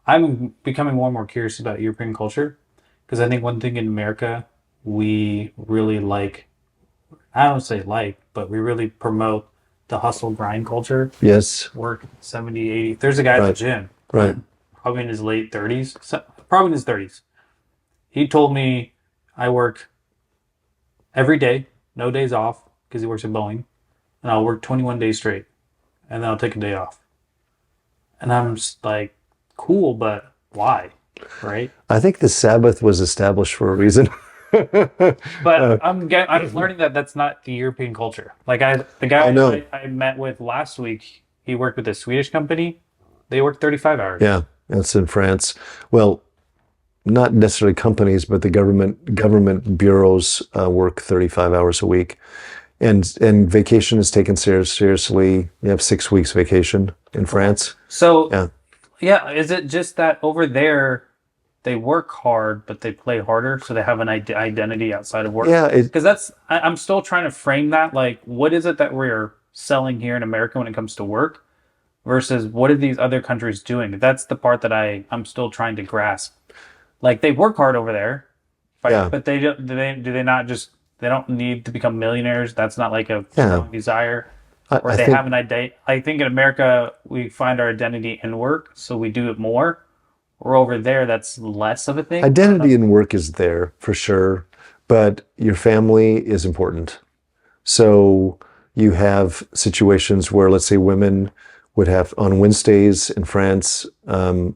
I'm becoming more and more curious about European culture because I think one thing in America we really like, I don't say like, but we really promote the hustle grind culture. yes, Work 70, 80. There's a guy at the right, gym, right. probably in his late 30s, probably in his 30s. He told me I work every day, no days off, because he works at Boeing, and I'll work 21 days straight, and then I'll take a day off. And I'm just like, cool, but why? Right? I think the Sabbath was established for a reason. But I'm learning that that's not the European culture. Like the I know. guy I met with last week, he worked with a Swedish company. They work 35 hours. Yeah, that's in France. Well, not necessarily companies, but the government bureaus work 35 hours a week, and vacation is taken seriously. You have 6 weeks vacation in France. So Yeah, yeah, is it just that over there they work hard, but they play harder, so they have an identity outside of work? yeah. Because I'm still trying to frame that. Like, what is it that we're selling here in America when it comes to work versus what are these other countries doing? That's the part that I'm still trying to grasp. Like, they work hard over there, Yeah, but they don't, do they not just they don't need to become millionaires? That's not like a yeah. strong desire. Or I they think have an identity. I think in America we find our identity in work, so we do it more. Or over there, that's less of a thing. I don't identity know. in work is there for sure, but your family is important. So you have situations where, let's say, women would have on Wednesdays in France, elementary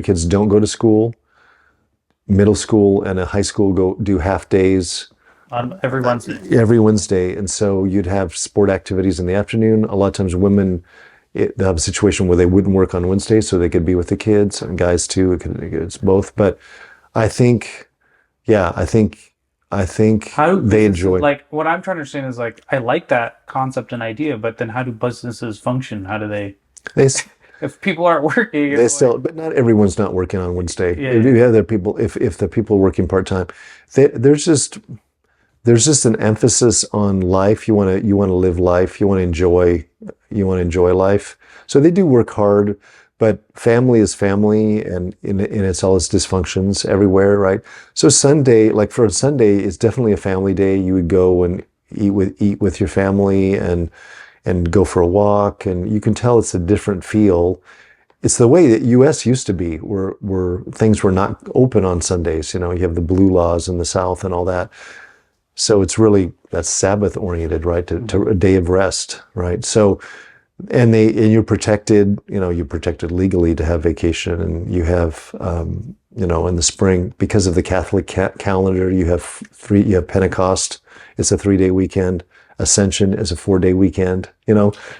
kids don't go to school. Middle school and a high school go do half days On every Wednesday. every Wednesday, and so you'd have sport activities in the afternoon. A lot of times, women they have a situation where they wouldn't work on Wednesdays, so they could be with the kids, and guys too. It's both, but I think, yeah, I think How do they businesses enjoy. like what I'm trying to understand is like I like that concept and idea, but then how do businesses function? How do they They if people aren't working, they it's like still, but not everyone's not working on Wednesday. yeah, If yeah. you have other people, if the people working part time, there's just an emphasis on life. You want to live life. You want to enjoy life. So they do work hard, but family is family, and in its all its dysfunctions everywhere, right? So Sunday, like for a Sunday, it's definitely a family day. You would go and eat with your family and go for a walk, and you can tell it's a different feel. It's the way that U.S. used to be, where things were not open on Sundays. You have the blue laws in the South and all that. So it's really that's Sabbath oriented, right? To a day of rest, right? So and you're protected. You're protected legally to have vacation, and you have in the spring because of the Catholic calendar, you have Pentecost. It's a 3-day weekend. Ascension is a 4-day weekend.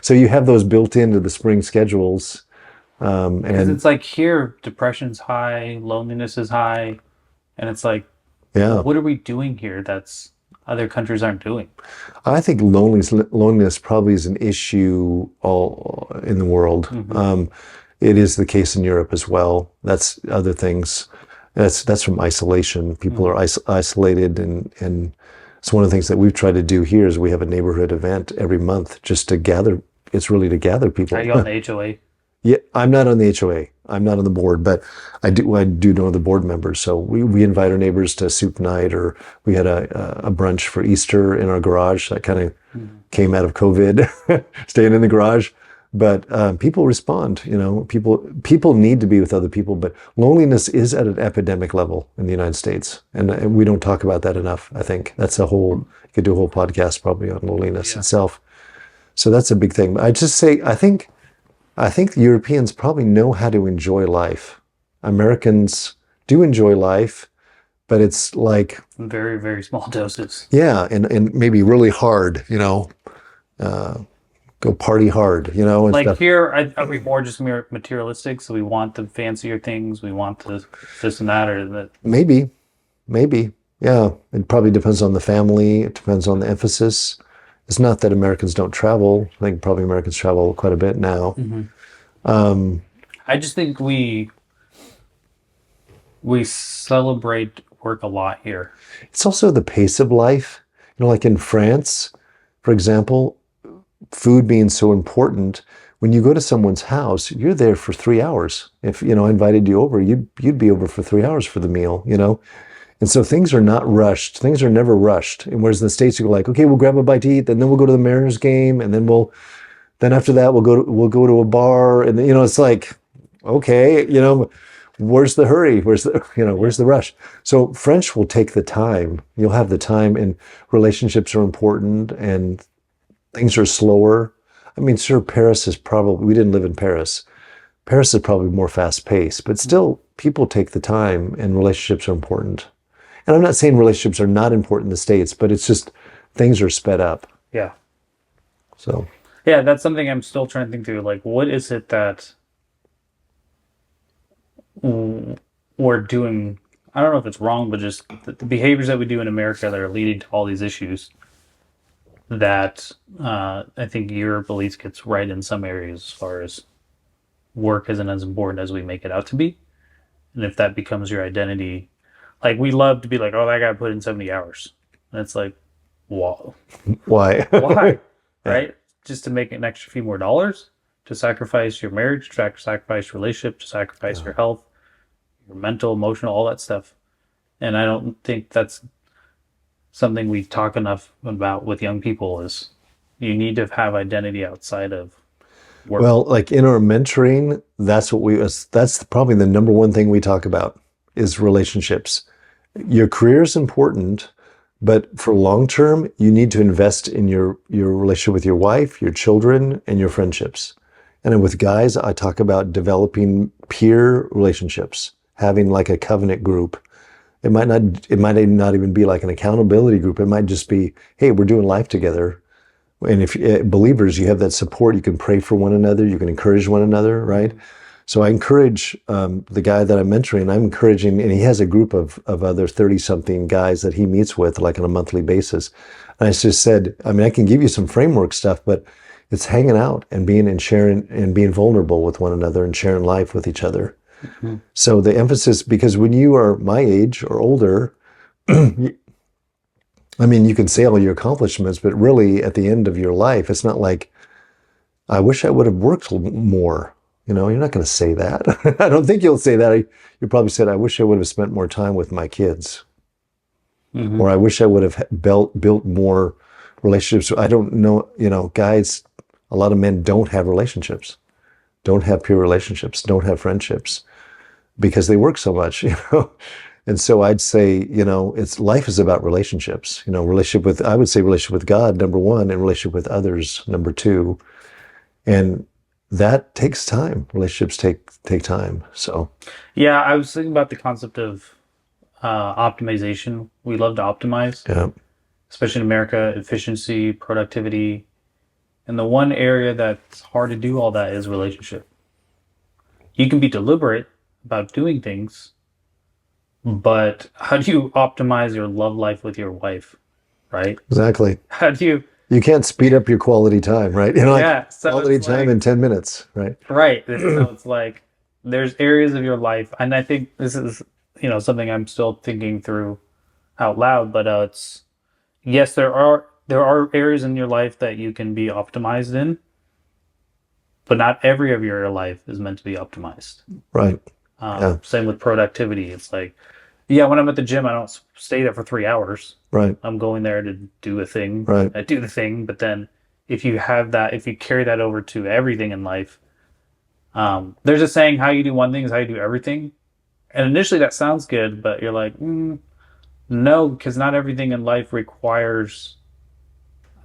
So you have those built into the spring schedules, Because and it's like here, depression's high, loneliness is high, and it's like, well, yeah. what are we doing here that's other countries aren't doing? I think loneliness probably is an issue all in the world. Hmm. It is the case in Europe as well. That's other things. That's from isolation. People Hmm. are isolated, and it's one of the things that we've tried to do here is we have a neighborhood event every month just to gather. It's really to gather Are people. you on the HOA? Yeah, I'm not on the HOA. I'm not on the board, but I do know the board members. So we invite our neighbors to soup night, or we had a brunch for Easter in our garage. That kind of came out of COVID, staying in the garage. But people respond. People need to be with other people. But loneliness is at an epidemic level in the United States, and we don't talk about that enough. I think that's you could do a whole podcast probably on loneliness Yeah. itself. So that's a big thing. I just say I think the Europeans probably know how to enjoy life. Americans do enjoy life, but it's like, Very, very small doses. yeah, and maybe really hard, uh, go party hard, and Like stuff. here, are we more just mere materialistic? So we want the fancier things, we want the this and that, or that. Maybe, maybe, yeah. It probably depends on the family. It depends on the emphasis. It's not that Americans don't travel. I think probably Americans travel quite a bit now. Mm-hmm. Um, I just think we celebrate work a lot here. it's also the pace of life. Like in France, for example, food being so important. When you go to someone's house, you're there for 3 hours. If I invited you over, you'd be over for 3 hours for the meal. And so things are not rushed. Things are never rushed. And whereas in the States, you go like, okay, we'll grab a bite to eat, and then we'll go to the Mariners game, and then after that we'll go to a bar, and it's like, okay, where's the hurry? Where's the rush? So French will take the time. You'll have the time, and relationships are important, and things are slower. I mean, sure, Paris is probably, we didn't live in Paris. Paris is probably more fast paced, but still people take the time, and relationships are important. And I'm not saying relationships are not important in the States, but it's just things are sped up. Yeah. So, Yeah, that's something I'm still trying to think through. Like, what is it that we're doing? I don't know if it's wrong, but just the behaviors that we do in America that are leading to all these issues that I think Europe at least gets right in some areas as far as work isn't as important as we make it out to be. And if that becomes your identity, like we love to be like, oh, that guy put in 70 hours. And it's like, whoa, why? why? Yeah. Right? Just to make an extra few more dollars, to sacrifice your marriage, to sacrifice your relationship, to sacrifice your health, your mental, emotional, all that stuff. And I don't think that's something we talk enough about with young people is you need to have identity outside of work. Well, like in our mentoring, that's probably the number one thing we talk about is relationships. Your career is important, but for long term, you need to invest in your relationship with your wife, your children, and your friendships. And then with guys, I talk about developing peer relationships, having like a covenant group. It might not even be like an accountability group. It might just be, hey, we're doing life together. And if believers, you have that support, you can pray for one another, you can encourage one another, right? So I encourage the guy that I'm mentoring, I'm encouraging, and he has a group of other 30-something guys that he meets with like on a monthly basis. And I just said, I mean, I can give you some framework stuff, but it's hanging out and being and sharing and being vulnerable with one another and sharing life with each other. Mm-hmm. So the emphasis, because when you are my age or older, I mean, you can say all your accomplishments, but really at the end of your life, it's not like, I wish I would have worked more. You're not going to say that. I don't think you'll say that. You probably said, I wish I would have spent more time with my kids. Mm-hmm. Or I wish I would have built more relationships. I don't know, guys, a lot of men don't have relationships, don't have peer relationships, don't have friendships because they work so much, And so I'd say, life is about relationships, I would say relationship with God, number one, and relationship with others, number two. And that takes time. Relationships take time. So, yeah, I was thinking about the concept of optimization. We love to optimize, yeah, especially in America, efficiency, productivity. And the one area that's hard to do all that is relationship. You can be deliberate about doing things, but how do you optimize your love life with your wife, right? Exactly. How do you... You can't speed up your quality time, right? Yeah, so quality time in 10 minutes, right? Right. So it's like there's areas of your life, and I think this is, something I'm still thinking through out loud, but it's, yes, there are areas in your life that you can be optimized in, but not every of your life is meant to be optimized. Right. Yeah. Same with productivity. It's like, yeah, when I'm at the gym, I don't stay there for 3 hours. Right. I'm going there to do a thing. Right. I do the thing, but then if you carry that over to everything in life, there's a saying, how you do one thing is how you do everything. And initially that sounds good, but you're like, no, because not everything in life requires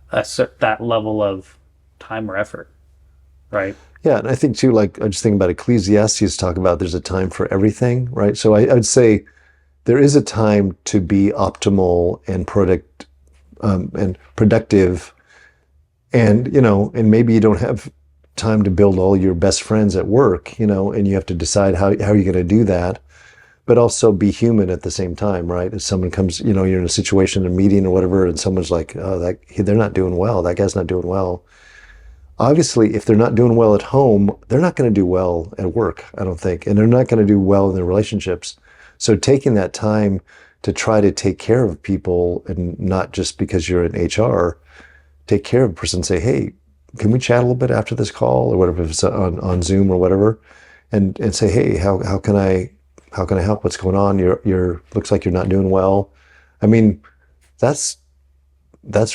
that level of time or effort, right? Yeah, and I think too, like I just think about Ecclesiastes talk about there's a time for everything, right? So I would say there is a time to be optimal and productive, and and maybe you don't have time to build all your best friends at work, and you have to decide how you're going to do that, but also be human at the same time, right? If someone comes, you're in a situation, a meeting or whatever, and someone's like, oh, they're not doing well, that guy's not doing well. Obviously, if they're not doing well at home, they're not going to do well at work, I don't think, and they're not going to do well in their relationships. So taking that time to try to take care of people, and not just because you're in HR, take care of a person, say, hey, can we chat a little bit after this call or whatever, if it's on Zoom or whatever, and say, hey, how can I help? What's going on? You're looks like you're not doing well. I mean, that's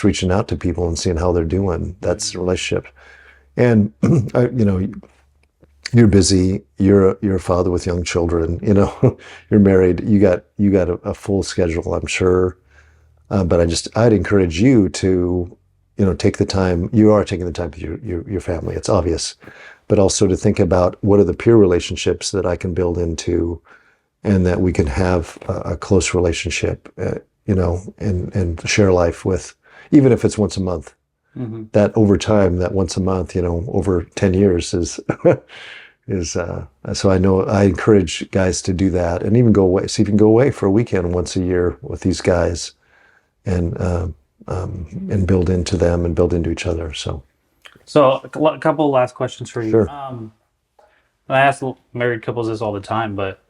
reaching out to people and seeing how they're doing. That's a relationship. And you're busy. You're a father with young children. You're married. You got a full schedule, I'm sure. But I'd encourage you to take the time. You are taking the time with your family. It's obvious, but also to think about what are the peer relationships that I can build into, and that we can have a close relationship, and share life with, even if it's once a month. Mm-hmm. That over time, that once a month, over 10 years is so I encourage guys to do that, and even go away. See if you can go away for a weekend once a year with these guys, and build into them and build into each other. So a couple of last questions for you. Sure. I ask married couples this all the time, but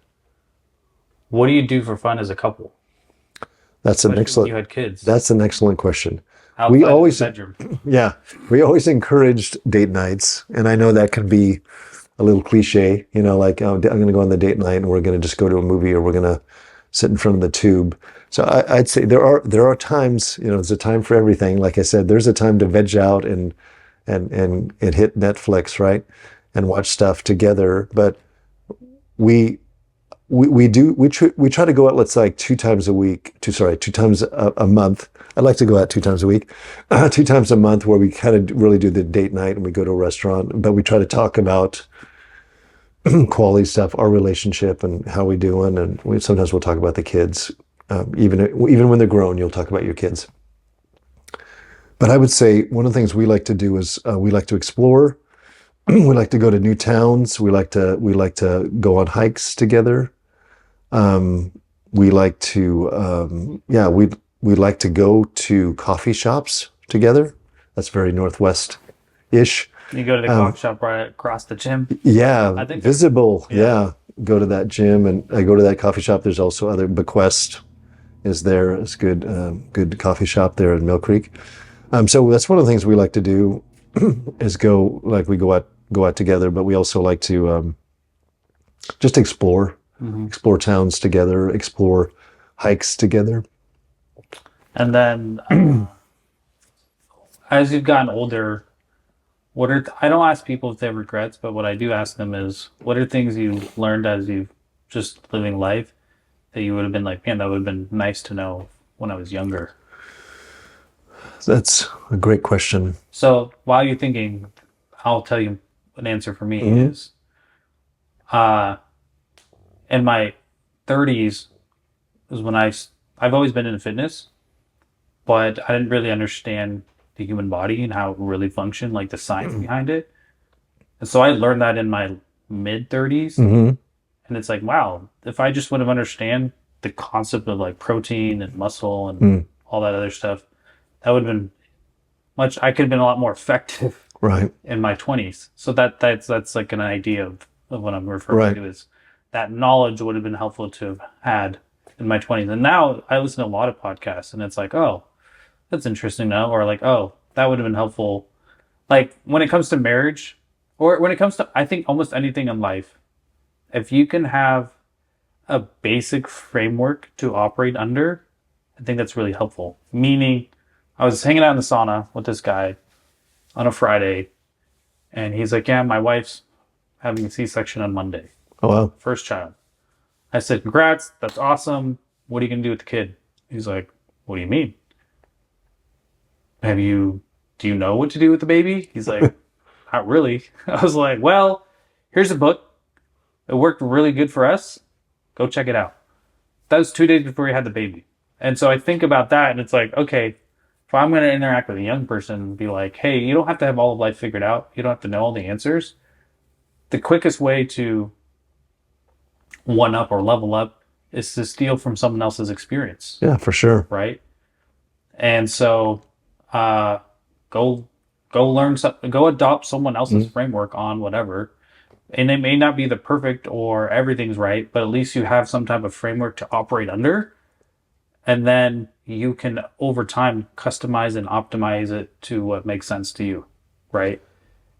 what do you do for fun as a couple? That's an excellent. You had kids. That's an excellent question. Outside we always, of the bedroom. Yeah, we always encouraged date nights, and I know that can be a little cliche, like, oh, I'm going to go on the date night and we're going to just go to a movie, or we're going to sit in front of the tube. So I'd say there are times, there's a time for everything. Like I said, there's a time to veg out and hit Netflix, right, and watch stuff together. But we try to go out, let's say, 2 times a month. I'd like to go out 2 times a week, 2 times a month, where we kind of really do the date night and we go to a restaurant, but we try to talk about quality stuff, our relationship and how we doing. And sometimes we'll talk about the kids. Even when they're grown, you'll talk about your kids. But I would say one of the things we like to do is we like to explore. We like to go to new towns. We like to go on hikes together. We like to we like to go to coffee shops together. That's very Northwest-ish. You go to the coffee shop right across the gym. Yeah, I think visible. Yeah, go to that gym, and I go to that coffee shop. There's also other Bequest is there. It's good coffee shop there in Mill Creek. So that's one of the things we like to do is we go out together, but we also like to just explore, explore towns together, explore hikes together. And then as you've gotten older, I don't ask people if they have regrets, but what I do ask them is, what are things you learned as you've just living life that you would have been like, man, that would have been nice to know when I was younger? That's a great question. So while you're thinking, I'll tell you an answer for me is, in my 30s is when I've always been into fitness, but I didn't really understand the human body and how it really functioned, like the science behind it. And so I learned that in my mid 30s. And it's like, wow, if I just would have understand the concept of like protein and muscle and all that other stuff, that would have been I could have been a lot more effective right in my 20s. So that's like an idea of what I'm referring to, is that knowledge would have been helpful to have had in my 20s. And now I listen to a lot of podcasts, and it's like, oh, that's interesting now, or like, oh, that would have been helpful. Like when it comes to marriage, or when it comes to, I think, almost anything in life, if you can have a basic framework to operate under, I think that's really helpful. Meaning, I was hanging out in the sauna with this guy on a Friday, and he's like, yeah, my wife's having a C-section on Monday. Oh, wow. First child. I said, congrats, that's awesome. What are you going to do with the kid? He's like, what do you mean? Do you know what to do with the baby? He's like, not really. I was like, well, here's a book. It worked really good for us. Go check it out. that was 2 days before he had the baby. And so I think about that, and it's like, okay, if I'm going to interact with a young person and be like, hey, you don't have to have all of life figured out. You don't have to know all the answers. The quickest way to one up or level up is to steal from someone else's experience, Yeah, for sure. right? And so, uh, go learn something, go adopt someone else's framework on whatever. And it may not be the perfect or everything's right, but at least you have some type of framework to operate under, and then you can over time customize and optimize it to what makes sense to you, right?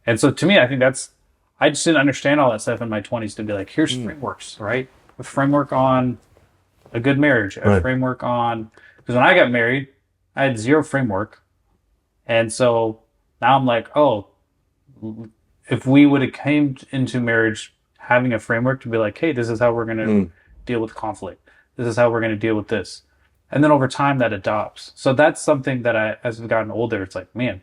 And so to me, I think that's, I just didn't understand all that stuff in my 20s to be like, here's frameworks, right? A framework on a good marriage, a Right. framework on, because when I got married, I had zero framework. And so now I'm like, oh, if we would have came into marriage having a framework to be like, hey, this is how we're going to deal with conflict. This is how we're going to deal with this. And then over time that adopts. So that's something that I, as we've gotten older, it's like, man,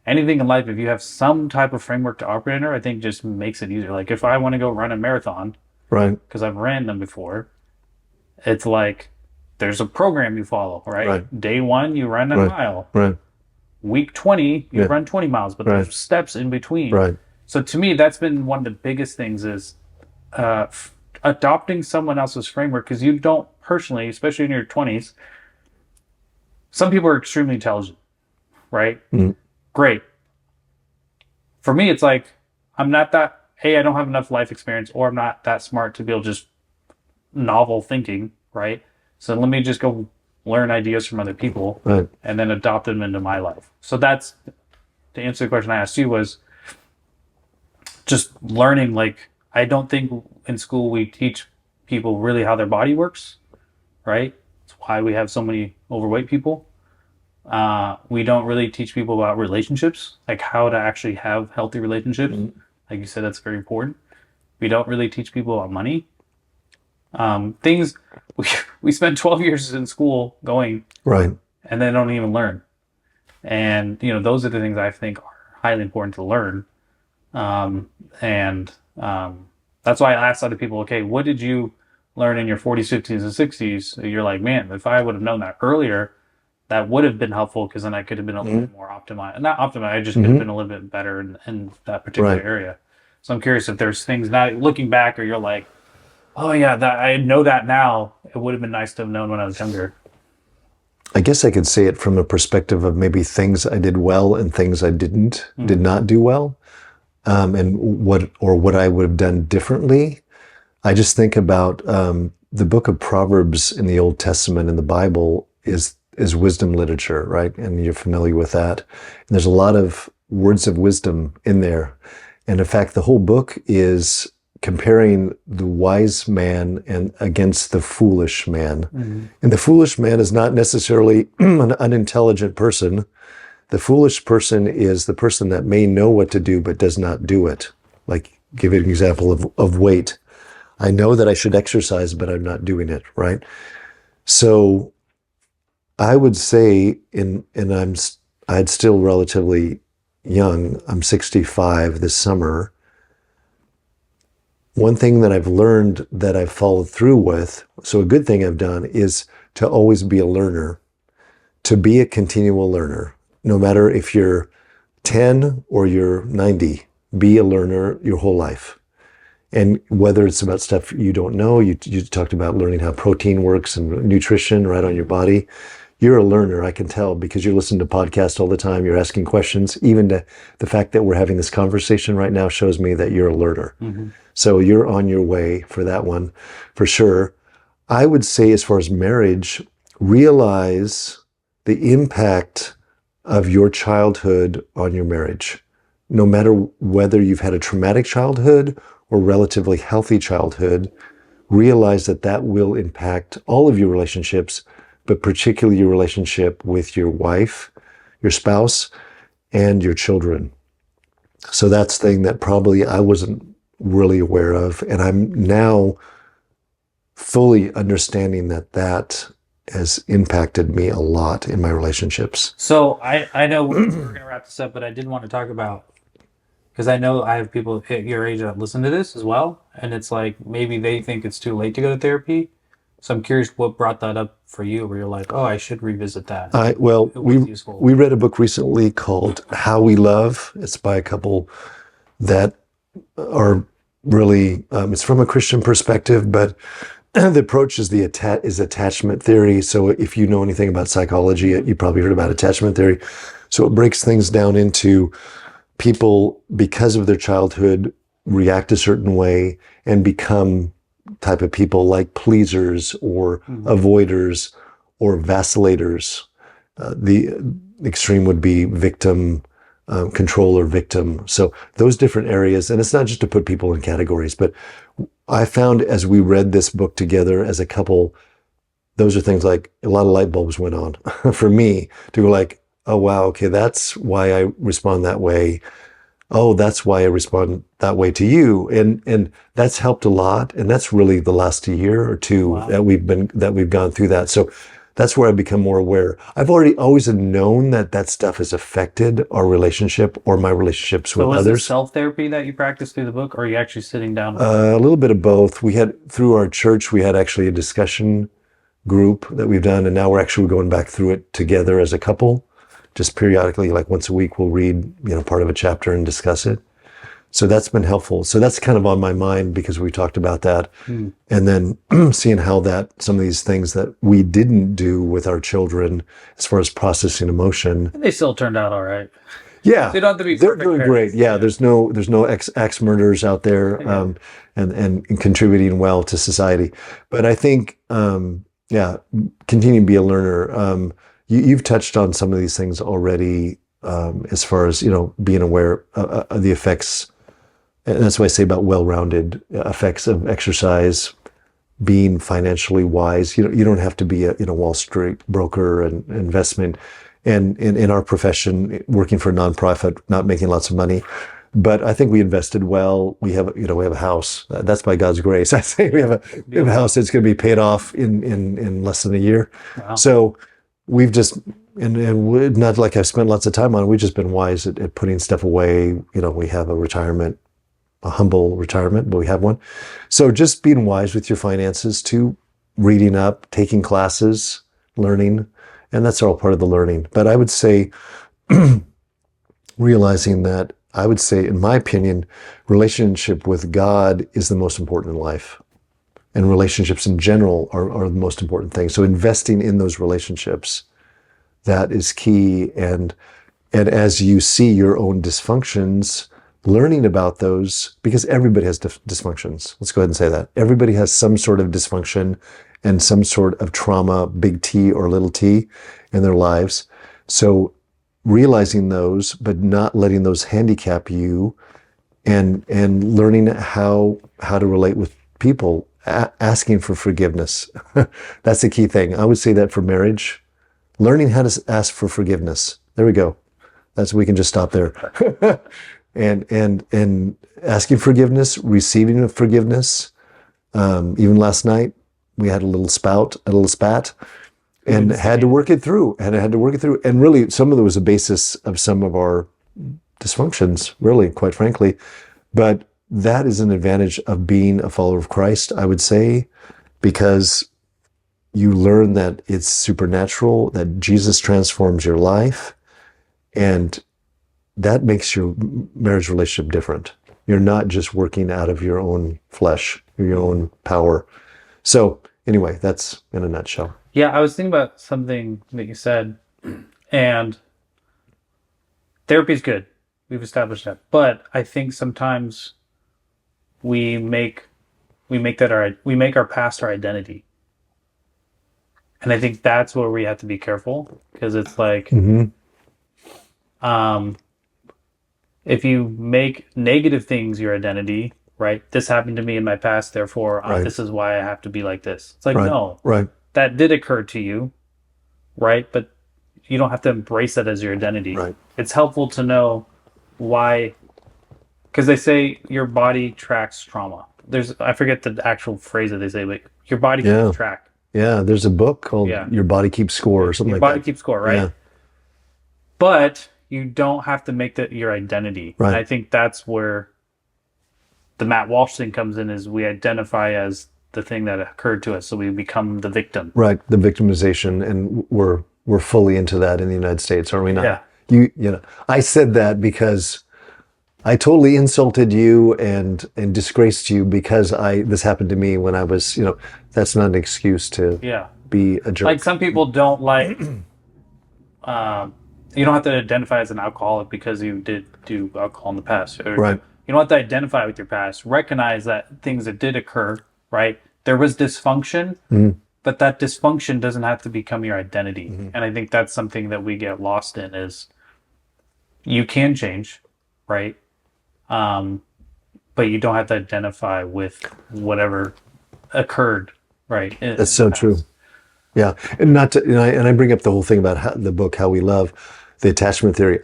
anything in life, if you have some type of framework to operate under, I think just makes it easier. Like if I want to go run a marathon, Right. because I've ran them before, it's like there's a program you follow, right? Right. Day one, you run a Right. mile. Right. Week 20, you Yeah. run 20 miles, but Right. there's steps in between. Right. So to me, that's been one of the biggest things is adopting someone else's framework, because you don't personally, especially in your 20s, some people are extremely intelligent, right? Great. For me, it's like, I'm not that, hey, I don't have enough life experience, or I'm not that smart to be able to just novel thinking, right? So let me just go learn ideas from other people Right. and then adopt them into my life. So that's, to answer the question I asked you, was just learning. Like, I don't think in school we teach people really how their body works, right? That's why we have so many overweight people. We don't really teach people about relationships, like how to actually have healthy relationships. Like you said, that's very important. We don't really teach people about money. Things we spend 12 years in school going, Right. and then don't even learn. And those are the things I think are highly important to learn. And that's why I asked other people, okay, what did you learn in your 40s, 50s, and 60s? You're like, man, if I would have known that earlier, that would have been helpful, because then I could have been a little bit more optimized. Not optimized, I just could have been a little bit better in that particular Right. area. So I'm curious if there's things now looking back, or you're like, oh yeah, that I know that now. It would have been nice to have known when I was younger. I guess I could say it from a perspective of maybe things I did well and things I did not do well, and what I would have done differently. I just think about the book of Proverbs in the Old Testament in the Bible is wisdom literature, right? And you're familiar with that. And there's a lot of words of wisdom in there. And in fact, the whole book is comparing the wise man and against the foolish man. And the foolish man is not necessarily an unintelligent person. The foolish person is the person that may know what to do but does not do it. Like, give an example of weight. I know that I should exercise, but I'm not doing it, right? So I would say, I'd still relatively young. I'm 65 this summer. One thing that I've learned that I've followed through with, so a good thing I've done, is to always be a learner, to be a continual learner. No matter if you're 10 or you're 90, be a learner your whole life. And whether it's about stuff you don't know, you talked about learning how protein works and nutrition right on your body. You're a learner, I can tell, because you're listening to podcasts all the time. You're asking questions. Even the fact that we're having this conversation right now shows me that you're a learner. So you're on your way for that one, for sure. I would say, as far as marriage, realize the impact of your childhood on your marriage. No matter whether you've had a traumatic childhood or relatively healthy childhood, realize that that will impact all of your relationships, but particularly your relationship with your wife, your spouse, and your children. So that's the thing that probably I wasn't really aware of. And I'm now fully understanding that has impacted me a lot in my relationships. So I know we're going to wrap this up, but I did want to talk about, because I know I have people at your age that listen to this as well, and it's like maybe they think it's too late to go to therapy, So I'm curious what brought that up for you, where you're like, oh, I should revisit that. Well, It was useful. we read a book recently called How We Love. It's by a couple that are really it's from a Christian perspective, but the approach is is attachment theory. So if you know anything about psychology, you probably heard about attachment theory. So it breaks things down into people, because of their childhood, react a certain way and become type of people like pleasers or avoiders or vacillators. The extreme would be victim, controller, victim. So those different areas, and it's not just to put people in categories, but I found as we read this book together as a couple, those are things like a lot of light bulbs went on for me to go like, oh wow, okay, that's why I respond that way. Oh, that's why I respond that way to you. And that's helped a lot. And that's really the last year or two Wow. that we've gone through that. So that's where I've become more aware. I've always known that stuff has affected our relationship or my relationships So with was it others. self-therapy that you practiced through the book, or are you actually sitting down with A little bit of both. We had, through our church, we had actually a discussion group that we've done, and now we're actually going back through it together as a couple. Just periodically, like once a week, we'll read, part of a chapter and discuss it. So that's been helpful. So that's kind of on my mind because we talked about that. And then seeing how some of these things that we didn't do with our children as far as processing emotion. They still turned out all right. Yeah. They don't have to be They're perfect doing parents. great. Yeah. There's no axe murders out there, and contributing well to society. But I think, continue to be a learner. You've touched on some of these things already, as far as, being aware of the effects. And that's what I say about well-rounded effects of exercise, being financially wise. You don't have to be a Wall Street broker and investment. And in our profession, working for a nonprofit, not making lots of money. But I think we invested well. We have a house. That's by God's grace. I say we have a house that's going to be paid off in less than a year. Wow. So we've just, and not like I've spent lots of time on it. We've just been wise at putting stuff away. We have a humble retirement, but we have one. So just being wise with your finances too, reading up, taking classes, learning, and that's all part of the learning. But I would say, realizing that, I would say, in my opinion, relationship with God is the most important in life. And relationships in general are the most important thing. So investing in those relationships, that is key. And as you see your own dysfunctions, learning about those, because everybody has dysfunctions. Let's go ahead and say that. Everybody has some sort of dysfunction and some sort of trauma, big T or little t, in their lives. So realizing those, but not letting those handicap you, and learning how to relate with people, asking for forgiveness. That's the key thing. I would say that for marriage, learning how to ask for forgiveness. There we go. We can just stop there. and asking forgiveness, receiving of forgiveness. Even last night, we had a little spat, and had to work it through. And really, some of it was the basis of some of our dysfunctions, really, quite frankly. But that is an advantage of being a follower of Christ, I would say, because you learn that it's supernatural, that Jesus transforms your life, and that makes your marriage relationship different. You're not just working out of your own flesh, your own power. So anyway, that's in a nutshell. Yeah, I was thinking about something that you said, and therapy is good. We've established that. But I think sometimes we make our past our identity. And I think that's where we have to be careful, because it's like, if you make negative things your identity, right? This happened to me in my past, therefore this is why I have to be like this. It's like, no, that did occur to you, right? But you don't have to embrace that as your identity. Right. It's helpful to know why, because they say your body tracks trauma. I forget the actual phrase that they say, but your body keeps track. Yeah, there's a book called Your Body Keeps Score or something like that. Your body keeps score, right? Yeah. But you don't have to make that your identity. Right. And I think that's where the Matt Walsh thing comes in, is we identify as the thing that occurred to us. So we become the victim. Right. The victimization, and we're fully into that in the United States, are we not? Yeah. You know, I said that because I totally insulted you and disgraced you because this happened to me when I was, that's not an excuse to Yeah. be a jerk. Like some people don't like, you don't have to identify as an alcoholic because you did do alcohol in the past. Or Right. You don't have to identify with your past. Recognize that things that did occur, right? There was dysfunction, but that dysfunction doesn't have to become your identity. And I think that's something that we get lost in is you can change, right? But you don't have to identify with whatever occurred, right? That's so true. Yeah, and not to, and I bring up the whole thing about the book How We Love, the attachment theory.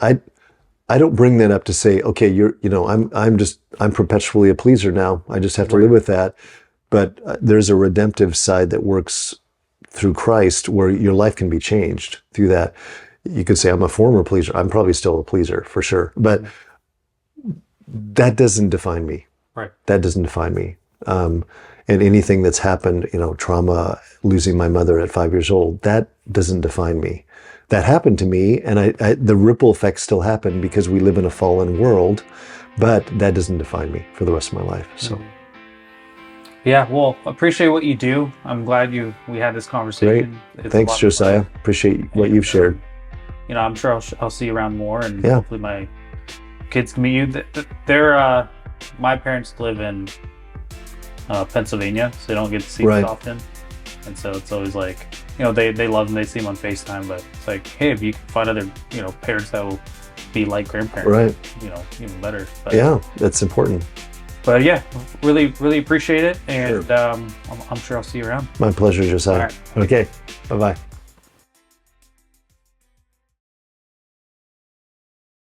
I don't bring that up to say, okay, I'm perpetually a pleaser now. I just have to live with that. But there's a redemptive side that works through Christ where your life can be changed through that. You could say I'm a former pleaser. I'm probably still a pleaser for sure, but that doesn't define me. Right. That doesn't define me. And anything that's happened, trauma, losing my mother at 5 years old, that doesn't define me. That happened to me, and the ripple effects still happen because we live in a fallen world, but that doesn't define me for the rest of my life. So, yeah, well, appreciate what you do. I'm glad we had this conversation. Great. Thanks, Josiah. Appreciate what you've shared. I'm sure I'll see you around more, and yeah. Hopefully my kids can meet you. My parents live in Pennsylvania, so they don't get to see us often, and so it's always like, they love them. They see them on FaceTime, but it's like, hey, if you can find other parents that will be like grandparents, right? Even better. But, yeah, that's important. But yeah, really appreciate it, and I'm sure I'll see you around. My pleasure, Josiah. All right. Okay, bye-bye.